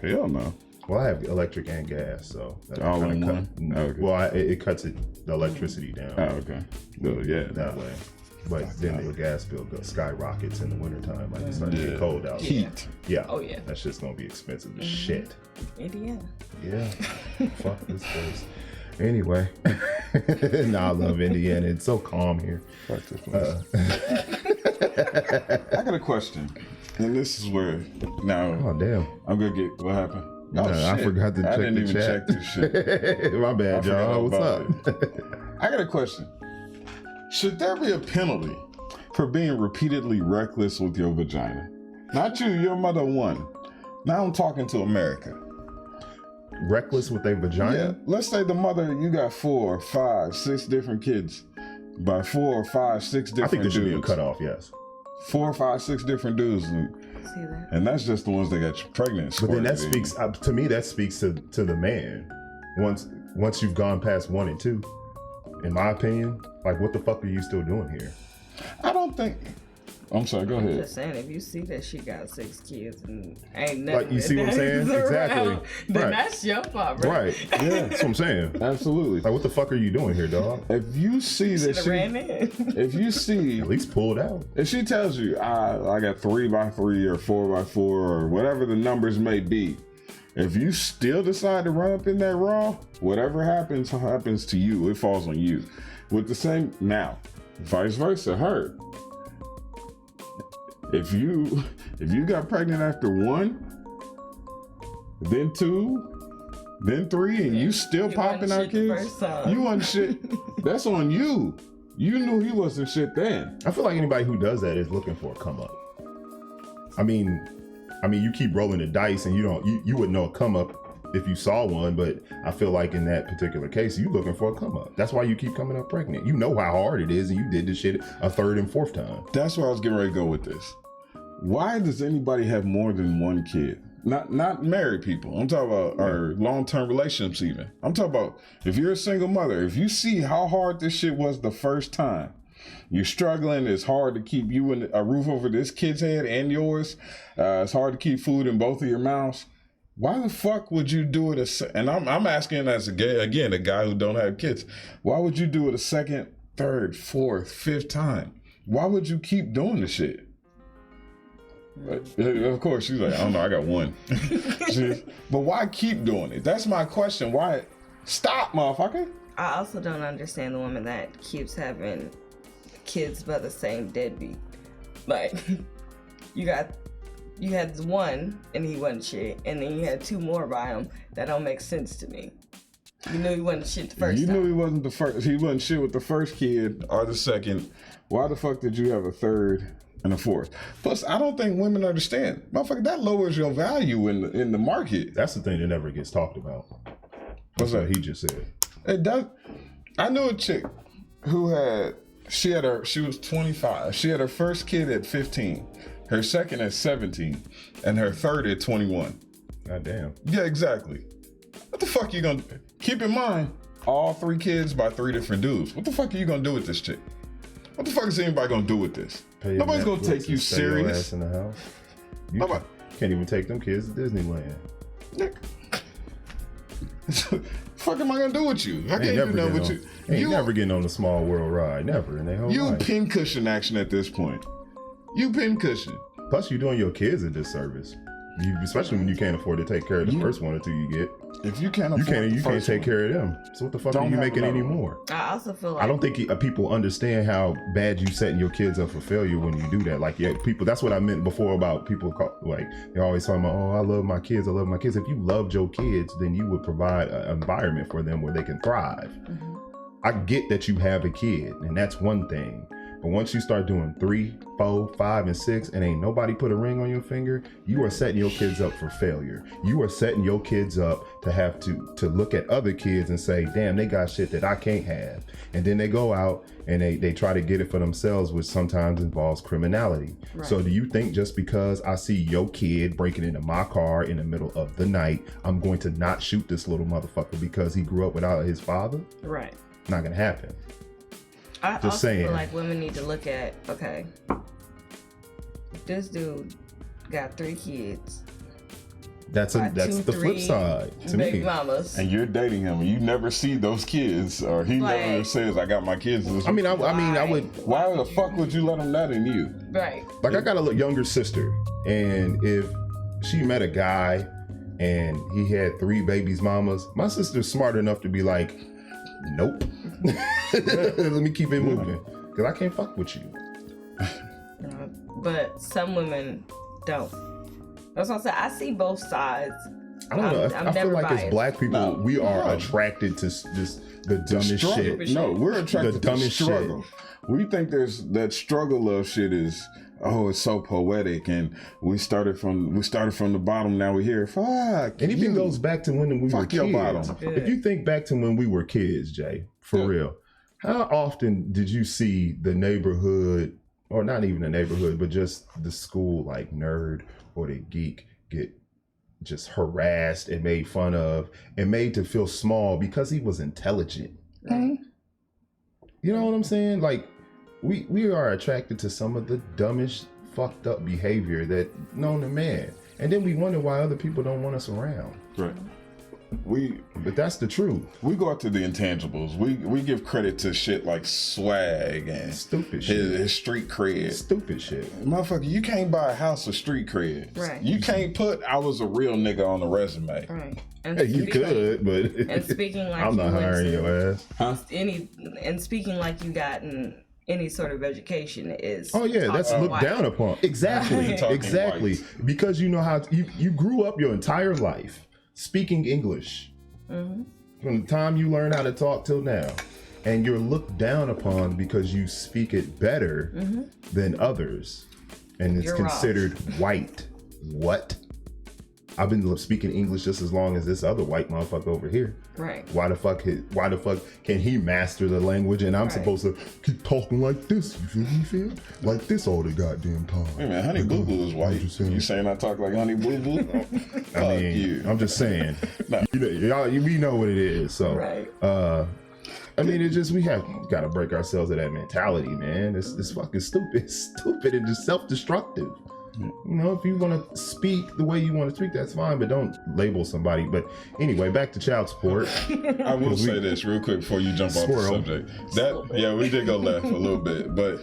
B: Hell no.
A: Well, I have electric and gas, so that
B: All
A: kinda
B: in
A: cut-
B: one? Okay.
A: Well, it cuts the electricity down
B: Oh, okay. Well, yeah.
A: that way. But then the gas bill skyrockets in the wintertime. Like it's starting to get cold out.
B: Heat.
A: Yeah.
C: Oh, yeah.
A: That's just gonna be expensive as shit.
C: Indiana.
A: Yeah. Fuck this place. Anyway, I love Indiana. It's so calm here.
B: Fuck this place. I got a question. And this is where now
A: Oh damn.
B: I'm gonna get what happened. Oh,
A: I
B: shit.
A: forgot to check
B: I didn't
A: the
B: even
A: chat.
B: check this shit.
A: My bad,
B: I forgot
A: y'all. What's
B: about
A: up?
B: I got a question. Should there be a penalty for being repeatedly reckless with your vagina? Not you, your mother won. Now I'm talking to America.
A: Reckless with a
B: Yeah,
A: vagina?
B: let's say the mother, you got 4, 5, 6 different kids by 4, 5, 6 different
A: I think there should be a
B: dudes.
A: cutoff, yes.
B: 4, 5, 6 different dudes,
C: See that?
B: and that's just the ones that got you pregnant.
A: But then that
B: squirted.
A: speaks to me. That speaks to the man. Once you've gone past 1 and 2, in my opinion, like what the fuck are you still doing here?
B: I don't think. I'm sorry. Go ahead.
C: Just saying, if you see that she got 6 kids and ain't nothing,
A: Like, you see what I'm saying? Exactly.
C: then
A: Right.
C: that's your fault, bro.
A: Right? Yeah, that's what I'm saying.
B: Absolutely.
A: Like what the fuck are you doing here, dog?
B: If you see that
C: Should've ran in.
B: if you see,
A: At least pull it out.
B: if she tells you, I got 3x3 or 4x4 or whatever the numbers may be, if you still decide to run up in that raw, whatever happens to you. It falls on you. With the same now, vice versa, her. If you got pregnant after 1, then 2, then 3, and you still
C: You
B: popping
C: wasn't
B: out
C: shit the
B: kids,
C: first time.
B: you wasn't shit. That's on you. You knew he wasn't shit then.
A: I feel like anybody who does that is looking for a come up. I mean, you keep rolling the dice and you wouldn't know a come up if you saw one, but I feel like in that particular case, you looking for a come up. That's why you keep coming up pregnant. You know how hard it is, and you did this shit a 3rd and 4th time.
B: That's where I was getting ready to go with this. Why does anybody have more than 1 kid? Not married people. I'm talking about or long-term relationships even. I'm talking about if you're a single mother, if you see how hard this shit was the first time, you're struggling, it's hard to keep you in a roof over this kid's head and yours. It's hard to keep food in both of your mouths. Why the fuck would you do it and I'm asking as a guy who don't have kids. Why would you do it a 2nd, 3rd, 4th, 5th time? Why would you keep doing the shit? But, of course, she's like, I don't know, I got 1. But why keep doing it? That's my question. Why? Stop, motherfucker.
C: I also don't understand the woman that keeps having kids by the same deadbeat. Like, you had 1 and he wasn't shit, and then you had 2 more by him. That don't make sense to me. You knew he wasn't shit the first
B: You
C: time.
B: knew he wasn't the first. He wasn't shit with the first kid or the second. Why the fuck did you have a 3rd and a 4th? Plus, I don't think women understand, motherfucker. That lowers your value in the market.
A: That's the thing that never gets talked about.
B: What's
A: That's what
B: that?
A: he just said.
B: It does. I knew a chick who she was 25. She had her first kid at 15, her second at 17, and her 3rd at 21.
A: God damn.
B: Yeah, exactly. What the fuck you gonna keep in mind? All 3 kids by 3 different dudes. What the fuck are you gonna do with this chick? What the fuck is anybody gonna do with this?
A: Pay your
B: Nobody's gonna
A: Netflix
B: take you
A: and stay your ass
B: serious.
A: in the house. You
B: Nobody-
A: can't even take them kids to Disneyland.
B: Nick. Fuck am I gonna do with you? I can't
A: Ain't
B: even know
A: getting
B: what
A: on,
B: you.
A: ain't never getting on a small world ride. Never in their whole
B: You
A: life.
B: pincushion action at this point. You pincushion.
A: Plus, you're doing your kids a disservice. Especially when you can't afford to take care of the first 1 or 2 you get.
B: If you can't
A: You
B: afford
A: can't.
B: the
A: You can't
B: first
A: take
B: one,
A: care of them. So what the fuck
B: Don't
A: are you
B: have
A: making
B: another
A: anymore?
C: I also feel like
A: I don't think people understand how bad you setting your kids up for failure when you do that. Like, yeah, people. That's what I meant before about people. Like, they're always talking about, oh, I love my kids. I love my kids. If you loved your kids, then you would provide an environment for them where they can thrive. I get that you have a kid, and that's one thing. But once you start doing 3, 4, 5, and 6, and ain't nobody put a ring on your finger, you are setting your kids up for failure. You are setting your kids up to have to look at other kids and say, damn, they got shit that I can't have. And then they go out and they try to get it for themselves, which sometimes involves criminality.
C: Right.
A: So do you think just because I see your kid breaking into my car in the middle of the night, I'm going to not shoot this little motherfucker because he grew up without his father?
C: right.
A: Not gonna happen.
C: I
A: Just
C: also
A: saying.
C: feel like women need to look at, okay, this dude got 3 kids
A: That's the flip side to
C: baby
A: me.
C: mamas.
B: And you're dating him, and you never see those kids, or he never
C: Like-
B: says, "I got my kids."
A: I mean, I would.
B: Why the fuck would you let him that in you?
C: Right.
A: Like, I got a younger sister, and if she met a guy and he had 3 babies mamas, my sister's smart enough to be like, nope. Let me keep it moving, because I can't fuck with you.
C: But some women don't. That's what I said. I see both sides.
A: I don't know.
C: I'm
A: I feel
C: never
A: like as
C: biased.
A: black people,
B: No.
A: we are
B: No.
A: attracted to the dumbest
B: Struggle.
A: shit.
B: No, we're attracted
A: The
B: to
A: dumbest shit.
B: struggle. We think there's that struggle love shit is, oh, it's so poetic, and we started from the bottom. Now we're here. Fuck.
A: And even
B: you.
A: goes back to when we were
B: Fuck your
A: kids.
B: bottom.
A: If you think back to when we were kids, Jay, for
B: Yeah.
A: real, how often did you see the neighborhood, or not even the neighborhood, but just the school, like, nerd or the geek get just harassed and made fun of and made to feel small because he was intelligent?
C: Right.
A: You know what I'm saying? Like, we are attracted to some of the dumbest, fucked up behavior that known to man. And then we wonder why other people don't want us around.
B: Right.
A: But that's the truth.
B: We go after the intangibles. We give credit to shit like swag and
A: Stupid shit.
B: his street cred.
A: Stupid shit.
B: Motherfucker, you can't buy a house with street cred.
C: Right.
B: You can't put "I was a real nigga" on the resume.
C: Right. And
A: Hey, you could, but
C: And speaking like
A: I'm not
C: you went
A: hiring
C: to
A: your ass.
C: speaking like you gotten any sort of education is.
A: Oh yeah, that's
C: talking
A: looked
C: white.
A: down upon. Exactly,
B: Talking
A: exactly.
B: white.
A: Because you know how you grew up your entire life speaking English
C: Mm-hmm.
A: from the time you learn how to talk till now, and you're looked down upon because you speak it better than others, and it's
C: You're wrong.
A: considered white. What? I've been speaking English just as long as this other white motherfucker over here.
C: Right.
A: Why the fuck can he master the language and I'm
C: Right.
A: supposed to keep talking like this? You feel me, feel? Like this all the goddamn time.
B: Hey man, Honey Boo Boo is white. You saying I talk like Honey Boo Boo? Fuck
A: I mean,
B: you.
A: I'm just saying.
B: No.
A: You know, y'all, we know what it is. So,
C: Right.
A: I mean, it's just we got to break ourselves of that mentality, man. It's fucking stupid, stupid, and just self-destructive. You know, if you want to speak the way you want to speak, that's fine, but don't label somebody. But anyway, back to child support.
B: I will say this real quick before you jump off the
A: Squirrel.
B: subject. Yeah, we did go left a little bit, but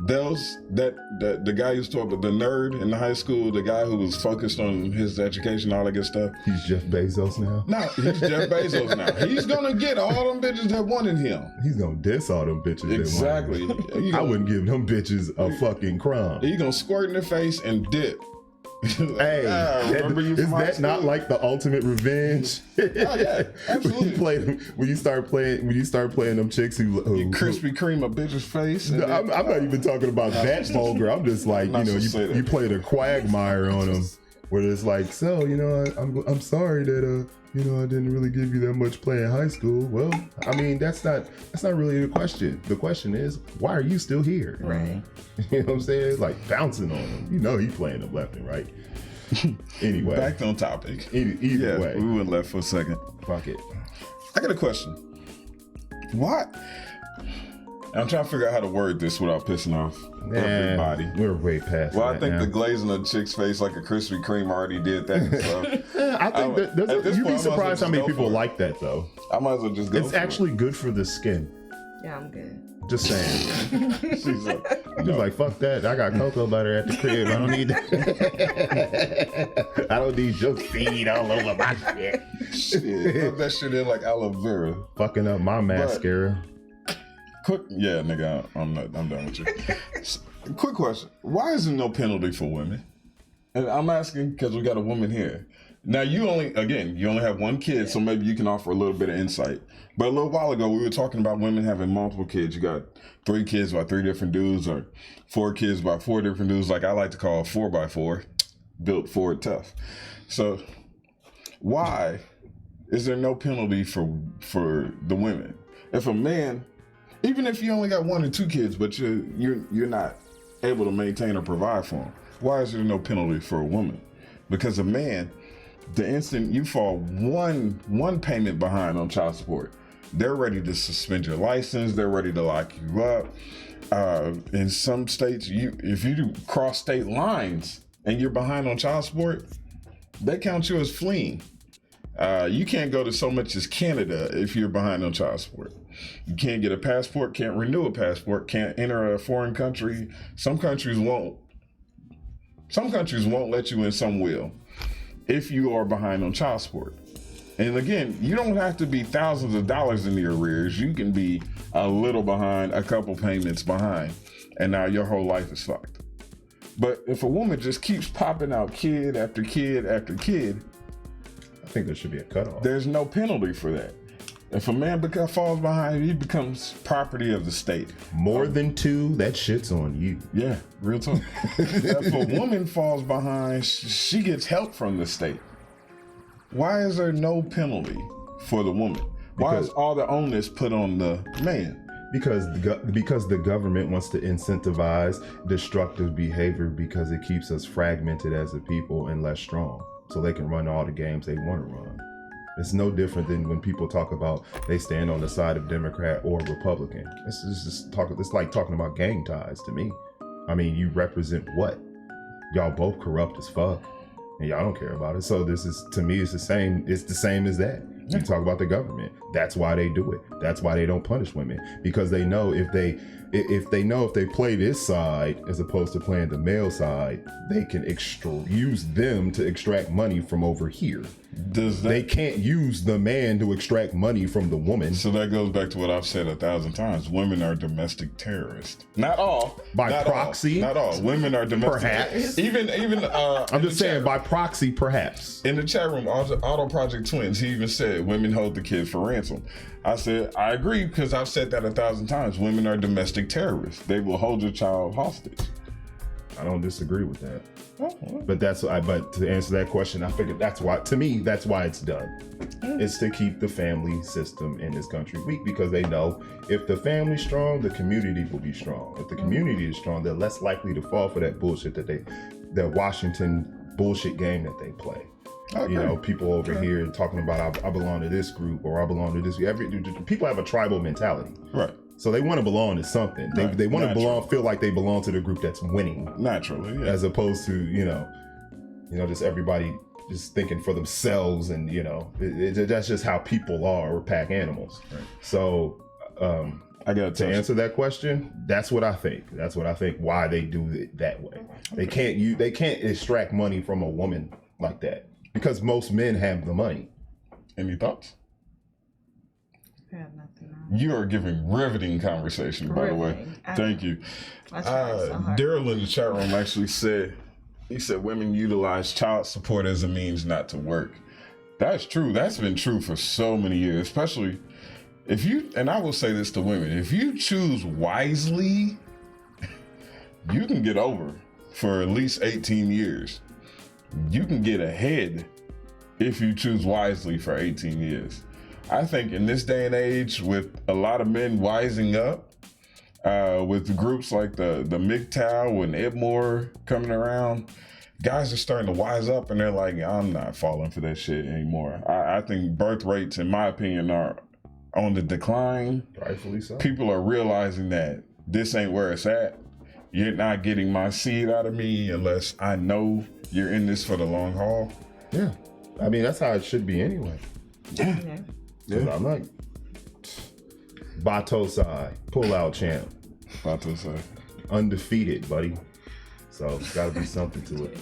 B: the guy who's talking about the nerd in the high school, the guy who was focused on his education, all that good stuff.
A: He's Jeff Bezos now.
B: No, he's Jeff Bezos now. He's gonna get all them bitches that wanted him.
A: He's gonna diss all them bitches. that want
B: Exactly.
A: him.
B: You
A: I
B: gonna,
A: wouldn't give them bitches a fucking crumb.
B: you gonna squirt in their face and dip.
A: Hey,
B: remember you
A: is
B: from high
A: that not
B: school?
A: like the ultimate revenge?
B: yeah, absolutely.
A: when you start playing them chicks who
B: Krispy Kreme a bitch's face?
A: No, I'm not even talking about that vulgar. I'm just like,
B: Not
A: you know,
B: to say that.
A: you played a quagmire on them, where it's like, so, you know, I'm sorry that you know, I didn't really give you that much play in high school. Well, I mean, that's not really the question. The question is, why are you still here?
C: Right.
A: You know what I'm saying? Like bouncing on him. You know, he playing them left and right. Anyway,
B: Back on topic.
A: either way,
B: we went left for a second.
A: fuck it.
B: I got a question. What? I'm trying to figure out how to word this without pissing off everybody.
A: We're way past
B: Well, I
A: that
B: think
A: now.
B: the glazing of a chick's face like a Krispy Kreme already did that. So
A: I think that
B: at this
A: you'd
B: point, I might
A: be
B: as well
A: surprised how
B: just
A: many
B: go
A: people
B: for it.
A: like that though.
B: I might as well just go.
A: It's
B: for
A: actually good for the skin.
C: Yeah, I'm good.
A: Just saying.
B: it. She's like,
A: He's like, fuck that. I got cocoa butter at the crib. I don't need that. I don't need your feed all over my shit.
B: shit. Rub that shit in like aloe vera.
A: Fucking up my mascara.
B: Quick, yeah, nigga, I'm done with you. Quick question: why is there no penalty for women? And I'm asking because we got a woman here. Now you only have one kid, so maybe you can offer a little bit of insight. But a little while ago, we were talking about women having multiple kids. You got 3 kids by 3 different dudes, or 4 kids by 4 different dudes, like I like to call a 4x4, built Ford tough. So why is there no penalty for the women? If a man, even if you only got 1 or 2 kids, but you're not able to maintain or provide for them, why is there no penalty for a woman? Because a man, the instant you fall one payment behind on child support, they're ready to suspend your license. They're ready to lock you up. In some states, if you do cross state lines and you're behind on child support, they count you as fleeing. You can't go to so much as Canada if you're behind on child support. You can't get a passport, can't renew a passport, can't enter a foreign country. Some countries won't let you in, some will, if you are behind on child support. And again, you don't have to be thousands of dollars in the arrears. You can be a little behind, a couple payments behind, and now your whole life is fucked. But if a woman just keeps popping out kid after kid after kid,
A: I think there should be a cutoff.
B: there's no penalty for that. If a man falls behind, he becomes property of the state.
A: More than 2, that shit's on you.
B: Yeah, real talk. If a woman falls behind, she gets help from the state. Why is there no penalty for the woman? Why is all the onus put on the man?
A: Because the government wants to incentivize destructive behavior because it keeps us fragmented as a people and less strong, so they can run all the games they want to run. It's no different than when people talk about they stand on the side of Democrat or Republican. It's like talking about gang ties to me. I mean, you represent what? Y'all both corrupt as fuck, and y'all don't care about it. So this is, to me, it's the same. It's the same as that. You talk about the government. That's why they do it. That's why they don't punish women, because they know if they play this side as opposed to playing the male side, they can use them to extract money from over here. They can't use the man to extract money from the woman.
B: So that goes back to what I've said 1,000 times. Women are domestic terrorists. Not all.
A: By proxy?
B: Not all. Women are domestic
A: Perhaps.
B: terrorists. Even
A: I'm just saying, by proxy, perhaps.
B: in the chat room, Auto Project Twins, he even said women hold the kid for ransom. I said, I agree, because I've said that 1,000 times. Women are domestic terrorists. They will hold your child hostage.
A: I don't disagree with that.
B: Oh, well.
A: But but to answer that question, I figured that's why it's done. It's to keep the family system in this country weak, because they know if the family's strong, the community will be strong. If the community is strong, they're less likely to fall for that bullshit that Washington bullshit game that they play.
B: Okay.
A: You know, people over here talking about I belong to this group or I belong to this. People have a tribal mentality.
B: Right.
A: So they want to belong to something.
B: Right.
A: They want to
B: Naturally.
A: feel like they belong to the group that's winning,
B: Naturally, yeah.
A: as opposed to just everybody just thinking for themselves, and that's just how people are. We're pack animals.
B: Right.
A: So
B: I got
A: to answer that question, that's what I think. That's what I think. Why they do it that way? They can't extract money from a woman like that, because most men have the money.
B: Any thoughts?
C: I have nothing on.
B: You are giving riveting conversation, by the way.
C: Riveting.
B: Thank you.
C: I tried so hard.
B: Daryl in the chat room actually said, women utilize child support as a means not to work. That's true. That's been true for so many years, especially if you, and I will say this to women, if you choose wisely, you can get over for at least 18 years. You can get ahead if you choose wisely for 18 years. I think in this day and age, with a lot of men wising up, with groups like the MGTOW and Edmore coming around, guys are starting to wise up, and they're like, I'm not falling for that shit anymore. I think birth rates, in my opinion, are on the decline.
A: Rightfully so.
B: People are realizing that this ain't where it's at. You're not getting my seed out of me unless I know you're in this for the long haul.
A: Yeah. I mean, that's how it should be anyway.
B: Yeah.
C: Yeah.
A: Because I'm like, Batosai, pull-out champ,
B: About to say.
A: undefeated, buddy. So it's got to be something to it.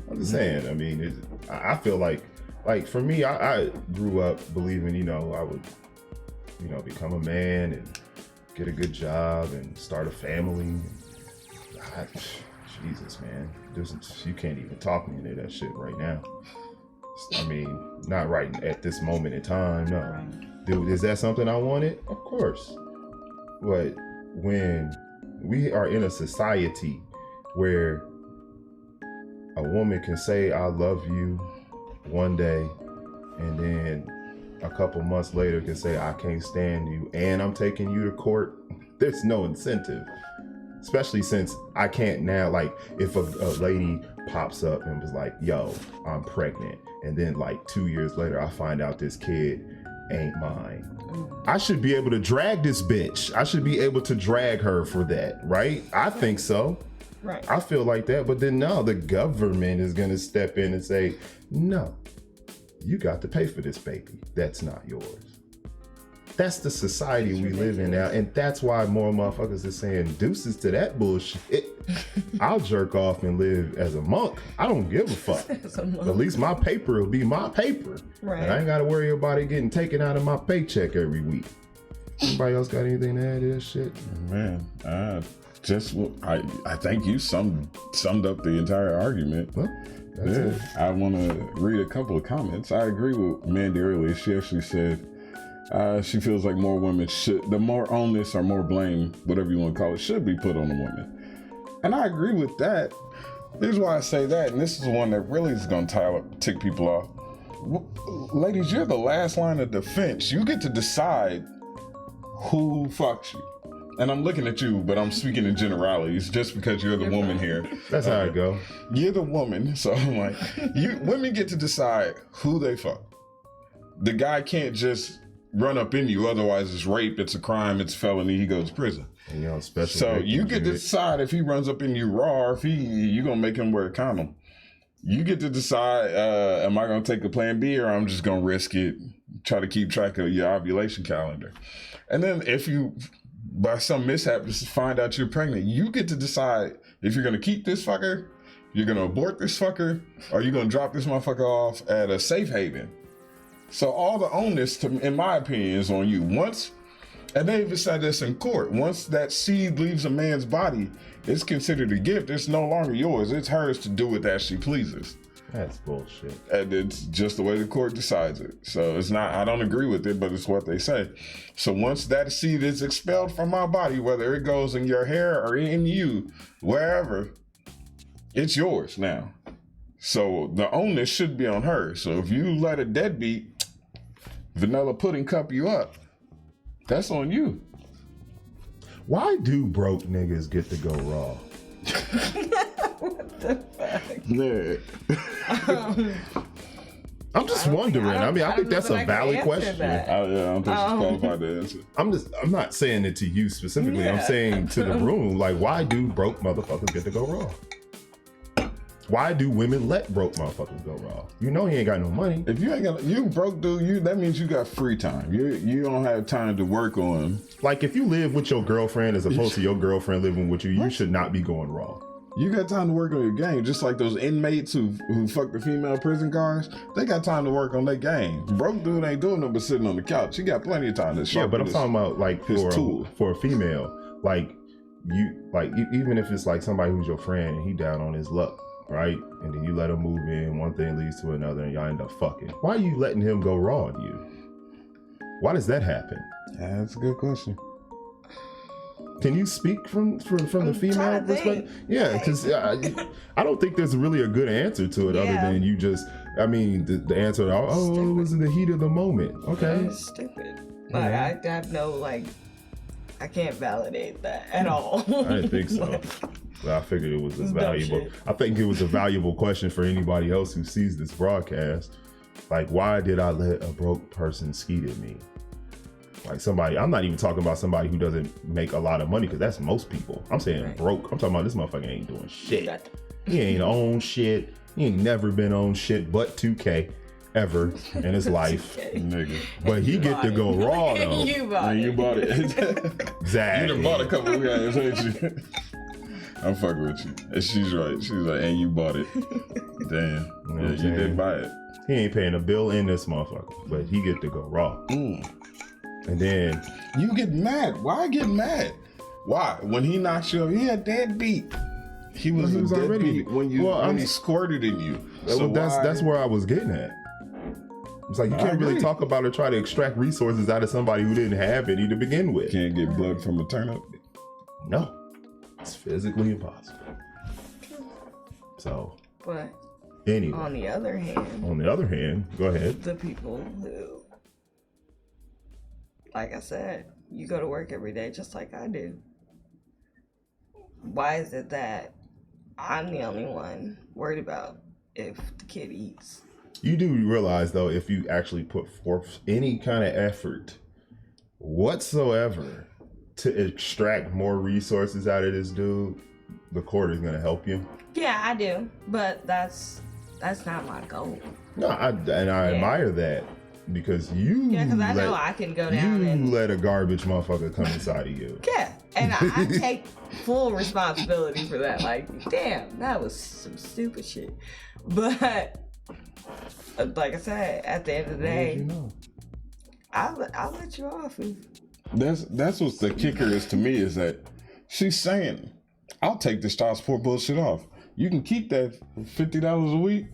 A: I'm just saying. I mean, I feel like for me, I grew up believing, I would, become a man and get a good job and start a family. Jesus, man, you can't even talk me into that shit right now. I mean, not right at this moment in time, no.
C: Right.
A: Dude, is that something I wanted? Of course. But when we are in a society where a woman can say, I love you one day, and then a couple months later can say, I can't stand you, and I'm taking you to court, there's no incentive. Especially since I can't now, like, if a lady pops up and was like, yo, I'm pregnant, and then like 2 years later I find out this kid ain't mine, I should be able to drag this bitch. I should be able to drag her for that, right? I think so.
C: Right.
A: I feel like that, but then now the government is gonna step in and say, no, you got to pay for this baby. That's not yours. That's the society we live in now, and that's why more motherfuckers are saying deuces to that bullshit. I'll jerk off and live as a monk. I don't give a fuck. At least my paper will be my paper.
C: Right.
A: And I ain't got to worry about it getting taken out of my paycheck every week. Anybody else got anything to add to this shit?
B: Man, I think you summed up the entire argument.
A: Well, that's it.
B: I want to read a couple of comments. I agree with Mandy earlier. She actually said she feels like more women should, the more onus or more blame, whatever you want to call it, should be put on the woman. And I agree with that. Here's why I say that, and this is one that really is going to tick people off. Ladies, you're the last line of defense. You get to decide who fucks you. And I'm looking at you, but I'm speaking in generalities just because you're the woman here.
A: That's how it go.
B: You're the woman, so I'm like, women get to decide who they fuck. The guy can't just run up in you, otherwise it's rape, it's a crime, it's a felony, he goes to prison.
A: And you know, special.
B: So you get to decide if he runs up in you raw, or if you gonna make him wear a condom. You get to decide, am I gonna take a plan B, or I'm just gonna risk it, try to keep track of your ovulation calendar. And then if you, by some mishap, just find out you're pregnant, you get to decide if you're gonna keep this fucker, you're gonna abort this fucker, or you're gonna drop this motherfucker off at a safe haven. So all the onus, in my opinion, is on you. And they even said this in court, once that seed leaves a man's body, it's considered a gift. It's no longer yours. It's hers to do with as she pleases.
A: That's bullshit.
B: And it's just the way the court decides it. So it's not, I don't agree with it, but it's what they say. So once that seed is expelled from my body, whether it goes in your hair or in you, wherever, it's yours now. So the onus should be on her. So if you let a deadbeat vanilla pudding cup you up, that's on you.
A: Why do broke niggas get to go raw?
C: What the fuck?
B: Yeah.
A: I'm just wondering. I think that's a valid question.
B: I don't think she's qualified to answer.
A: I'm not saying it to you specifically.
C: Yeah.
A: I'm saying to the room, like, why do broke motherfuckers get to go raw? Why do women let broke motherfuckers go raw? You know he ain't got no money.
B: If you ain't got, you broke dude, that means you got free time. You don't have time to work on.
A: Like, if you live with your girlfriend as opposed to your girlfriend living with you, you should not be going raw.
B: You got time to work on your game, just like those inmates who fuck the female prison guards. They got time to work on their game. Broke dude ain't doing nothing but sitting on the couch. He got plenty of time to sharpen.
A: Yeah, but I'm talking about like for a female, like even if it's like somebody who's your friend and he down on his luck, right? And then you let him move in, one thing leads to another, and y'all end up fucking. Why are you letting him go raw on you? Why does that happen?
B: Yeah, that's a good question.
A: Can you speak from the female perspective? Yeah, because I don't think there's really a good answer to it other than you just, I mean, the answer, it was in the heat of the moment. Okay.
C: It's stupid. Like, I have no, like, I can't validate that at all.
A: I didn't think so. But I figured it was a valuable,
C: shit.
A: I think it was a valuable question for anybody else who sees this broadcast. Like, why did I let a broke person skeet at me? Like somebody, I'm not even talking about somebody who doesn't make a lot of money, because that's most people. I'm saying broke. I'm talking about this motherfucker ain't doing shit. He ain't on shit. He ain't never been on shit but 2K ever in his life.
B: Nigga.
A: But he get to go raw though.
C: You bought it.
A: Exactly.
B: You done bought a couple of guys, ain't you? I'm fucking with you. And she's right. She's like, and you bought it. Damn.
A: You know
B: yeah, you did buy it.
A: He ain't paying a bill in this motherfucker, but he get to go raw. And then
B: you get mad. Why get mad? Why? When he knocked you up, he a deadbeat. He was a deadbeat when he squirted in you. So
A: that's where I was getting at. It's like you can't really talk about or try to extract resources out of somebody who didn't have any to begin with.
B: Can't get blood from a turnip.
A: No, it's physically impossible. So,
C: but
A: anyway,
C: on the other hand,
A: go ahead.
C: The people who, like I said, you go to work every day just like I do. Why is it that I'm the only one worried about if the kid eats?
A: You do realize, though, if you actually put forth any kind of effort whatsoever to extract more resources out of this dude, the court is gonna help you.
C: Yeah, I do, but that's not my goal.
A: No, I admire that because you.
C: Yeah, because I know I can go down
A: you
C: and
A: let a garbage motherfucker come inside of you.
C: yeah, and I take full responsibility for that. Like, damn, that was some stupid shit. But like I said, at the end of the day,
A: You know.
C: I'll let you off.
B: That's what the kicker is to me, is that she's saying, I'll take this child support bullshit off. You can keep that $50 a week.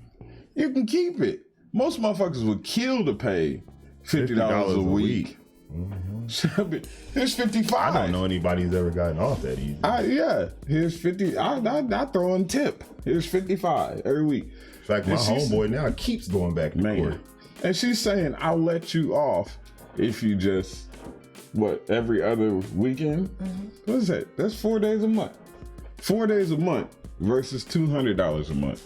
B: You can keep it. Most motherfuckers would kill to pay $50 a week.
A: Mm-hmm.
B: Here's 55.
A: I don't know anybody who's ever gotten off that easy.
B: Yeah, here's 50. I throw in tip. Here's 55 every week.
A: In fact, my homeboy now keeps going back to court.
B: And she's saying, I'll let you off if you just, every other weekend?
C: Mm-hmm.
B: What is that? That's 4 days a month. 4 days a month versus $200 a month.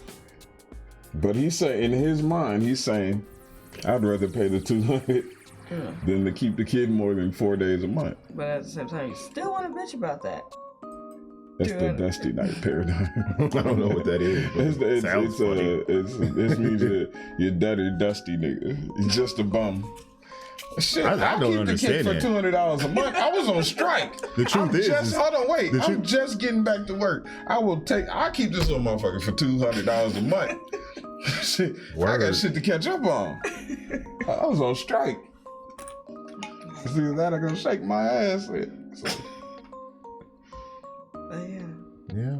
B: But he's saying, in his mind, he's saying, I'd rather pay the $200 than to keep the kid more than 4 days a month.
C: But at the same time, you still want to bitch about that.
B: That's the Dusty Night paradigm.
A: I don't know what that is. But it sounds funny.
B: It means you're dirty, dusty nigga. You're just a bum. Shit,
A: I don't understand
B: keep the kid for $200 a month. I was on strike.
A: The truth
B: hold on, wait. I'm just getting back to work. I'll keep this little motherfucker for $200 a month. Shit, I got shit to catch up on. I was on strike. See that I'm gonna shake my ass with. So.
A: Yeah.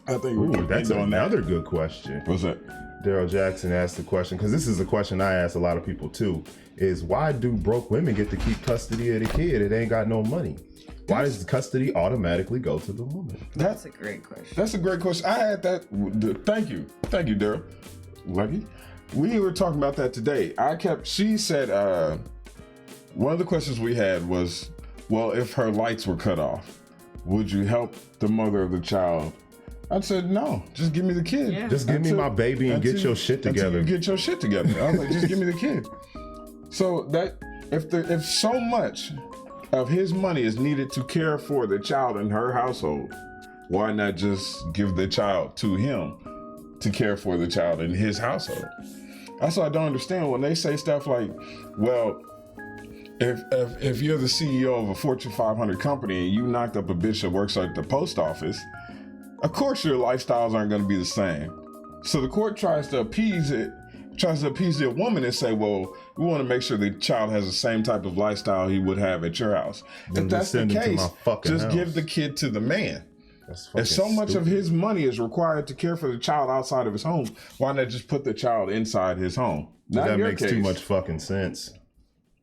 B: I think
A: that's another good question.
B: What's that?
A: Daryl Jackson asked the question, because this is a question I ask a lot of people too, is why do broke women get to keep custody of the kid that ain't got no money? Why does custody automatically go to the woman?
C: That's a great question.
B: That's a great question. I had that. Thank you, Daryl. Lucky. We were talking about that today. She said, one of the questions we had was, well, if her lights were cut off, would you help the mother of the child? I said, no, just give me the kid.
C: Yeah.
A: Just give me my baby and get your shit together.
B: Until you get your shit together. I was like, just give me the kid. So that if so much of his money is needed to care for the child in her household, why not just give the child to him to care for the child in his household? That's what I don't understand when they say stuff like, well, if you're the CEO of a Fortune 500 company and you knocked up a bitch that works at the post office, of course your lifestyles aren't going to be the same. So the court tries to appease the woman and say, well, we want to make sure the child has the same type of lifestyle he would have at your house. If that's the case, just give the kid to the man. If so much of his money is required to care for the child outside of his home, why not just put the child inside his home?
A: That makes too much fucking sense.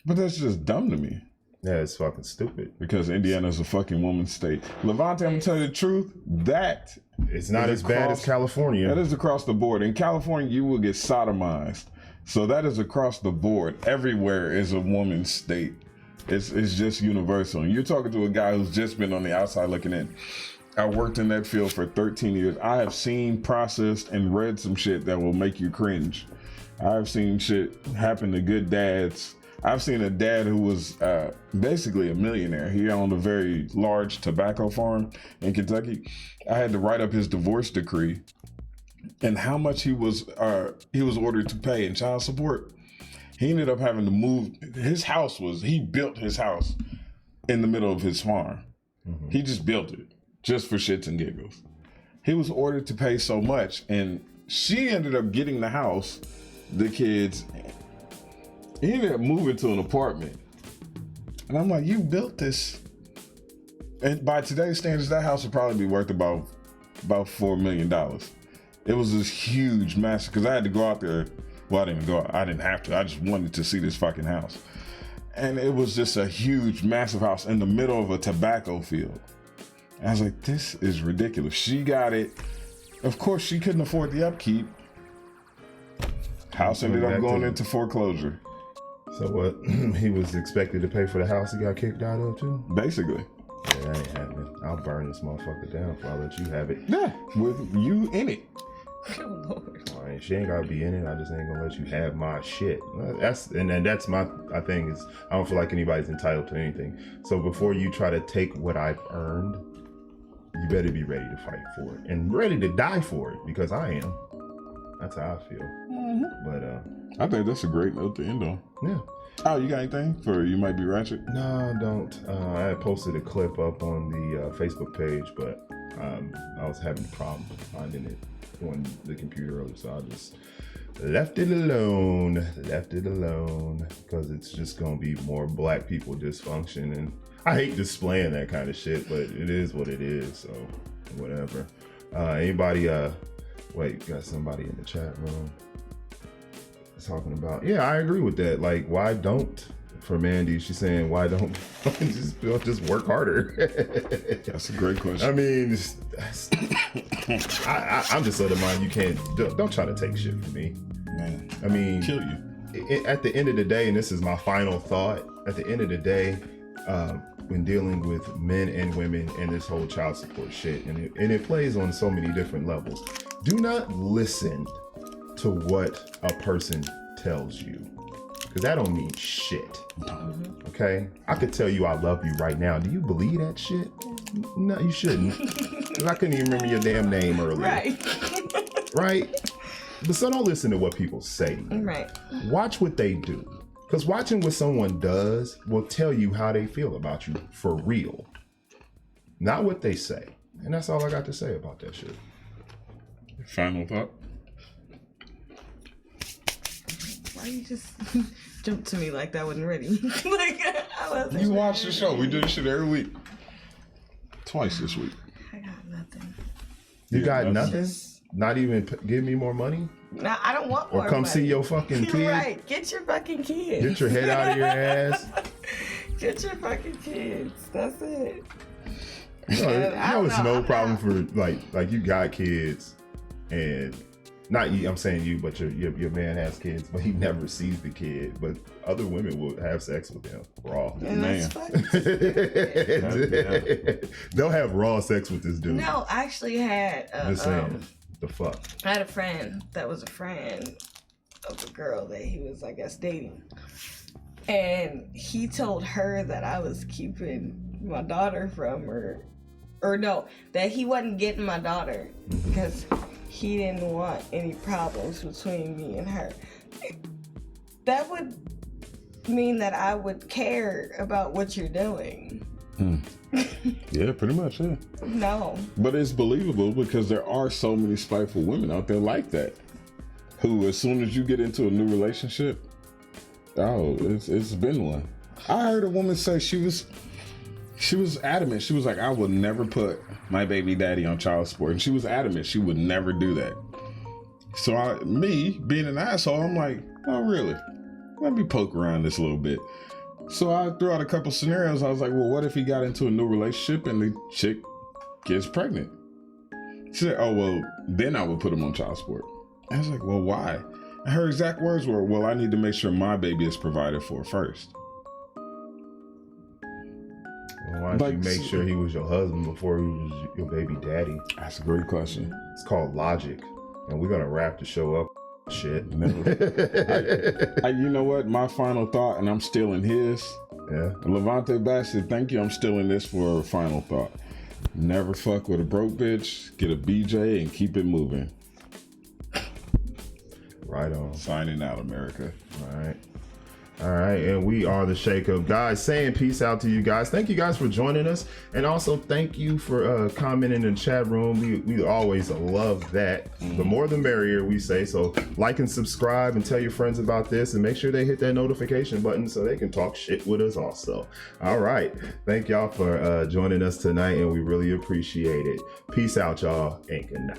B: But that's just dumb to me.
A: Yeah, it's fucking stupid.
B: Because Indiana's a fucking woman's state. Levante, I'm gonna tell you the truth, that
A: it's not as bad as California.
B: That is across the board. In California, you will get sodomized. So that is across the board. Everywhere is a woman's state. It's just universal. And you're talking to a guy who's just been on the outside looking in. I worked in that field for 13 years. I have seen, processed, and read some shit that will make you cringe. I've seen shit happen to good dads. I've seen a dad who was basically a millionaire. He owned a very large tobacco farm in Kentucky. I had to write up his divorce decree and how much he was ordered to pay in child support. He ended up having to move. He built his house in the middle of his farm. Mm-hmm. He just built it just for shits and giggles. He was ordered to pay so much, and she ended up getting the house, the kids. He ended up moving to an apartment. And I'm like, you built this. And by today's standards, that house would probably be worth about $4 million. It was this huge, massive, because I had to go out there. Well, I didn't go out. I didn't have to. I just wanted to see this fucking house. And it was just a huge, massive house in the middle of a tobacco field. And I was like, this is ridiculous. She got it. Of course, she couldn't afford the upkeep. House ended up going into foreclosure.
A: So what? He was expected to pay for the house he got kicked out of too?
B: Basically.
A: Yeah, that ain't happening. I'll burn this motherfucker down if I let you have it.
B: Yeah, with you in it.
C: Oh, Lord.
A: I mean, she ain't gotta be in it. I just ain't gonna let you have my shit. That's my thing is I don't feel like anybody's entitled to anything. So before you try to take what I've earned, you better be ready to fight for it and ready to die for it because I am. That's how I feel. But
B: I think that's a great note to end on.
A: yeah.
B: Oh, you got anything for You Might Be Ratchet?
A: No, I don't. I had posted a clip up on the Facebook page, but I was having a problem finding it on the computer earlier, so I just left it alone because it's just gonna be more black people dysfunction, and I hate displaying that kind of shit, but it is what it is, so whatever. Anybody wait, got somebody in the chat room talking about, yeah, I agree with that. Like, why don't, for Mandy, she's saying, why don't just work harder?
B: That's a great question.
A: I mean, I'm just of the mind you can't, don't try to take shit from me.
B: Man,
A: I mean,
B: kill you.
A: At the end of the day, and this is my final thought, at the end of the day, when dealing with men and women and this whole child support shit, and it plays on so many different levels, do not listen to what a person tells you, because that don't mean shit. Okay, I could tell you I love you right now. Do you believe that shit? No, you shouldn't. 'Cause I couldn't even remember your damn name earlier. Right? But so don't listen to what people say.
C: Right.
A: Watch what they do, because watching what someone does will tell you how they feel about you for real, not what they say. And that's all I got to say about that shit.
B: Final thought?
C: Why you just jump to me like that wasn't ready? Like, I wasn't.
B: You watch the show. We do this shit every week. Twice this week.
C: I got nothing.
A: You got
B: that's-
A: nothing? Not even give me more money?
C: No, I don't want more
A: Or come
C: money.
A: see your fucking kid?
C: Right. Get your fucking kids.
A: Get your head out of your ass.
C: Get your fucking kids. That's it.
A: You know it's
C: I'm
A: no
C: not-
A: problem for like you got kids, and not you, I'm saying you, but your man has kids, but he never sees the kid. But other women will have sex with him raw.
C: And that's
B: Man.
C: fine.
A: They'll have raw sex with this dude.
C: No, I actually had
A: Just saying. The fuck.
C: I had a friend that was a friend of the girl that he was, I guess, dating. And he told her that I was keeping my daughter from her. Or no, that he wasn't getting my daughter because he didn't want any problems between me and her. That would mean that I would care about what you're doing.
B: Yeah, pretty much, yeah.
C: No.
B: But it's believable because there are so many spiteful women out there like that, who, as soon as you get into a new relationship, it's been one. I heard a woman say she was adamant. She was like, I will never put my baby daddy on child support. And she was adamant she would never do that. So me being an asshole, I'm like, oh really? Let me poke around this a little bit. So I threw out a couple scenarios. I was like, well, what if he got into a new relationship and the chick gets pregnant? She said, oh, well, then I would put him on child support. I was like, well, why? And her exact words were, well, I need to make sure my baby is provided for first.
A: Well, why don't you make sure he was your husband before he was your baby daddy?
B: That's a great question.
A: It's called logic. And we're going to wrap the show up. Shit.
B: You know what? My final thought, and I'm stealing his.
A: Yeah.
B: Levante Bassett, thank you. I'm stealing this for a final thought. Never fuck with a broke bitch. Get a BJ and keep it moving.
A: Right on.
B: Signing out, America.
A: All right, and we are the Shake Up Guys, saying peace out to you guys. Thank you guys for joining us, and also thank you for commenting in the chat room. We always love that. The more the merrier, we say. So like and subscribe and tell your friends about this, and make sure they hit that notification button so they can talk shit with us also. All right, thank y'all for joining us tonight, and we really appreciate it. Peace out, y'all, and good night.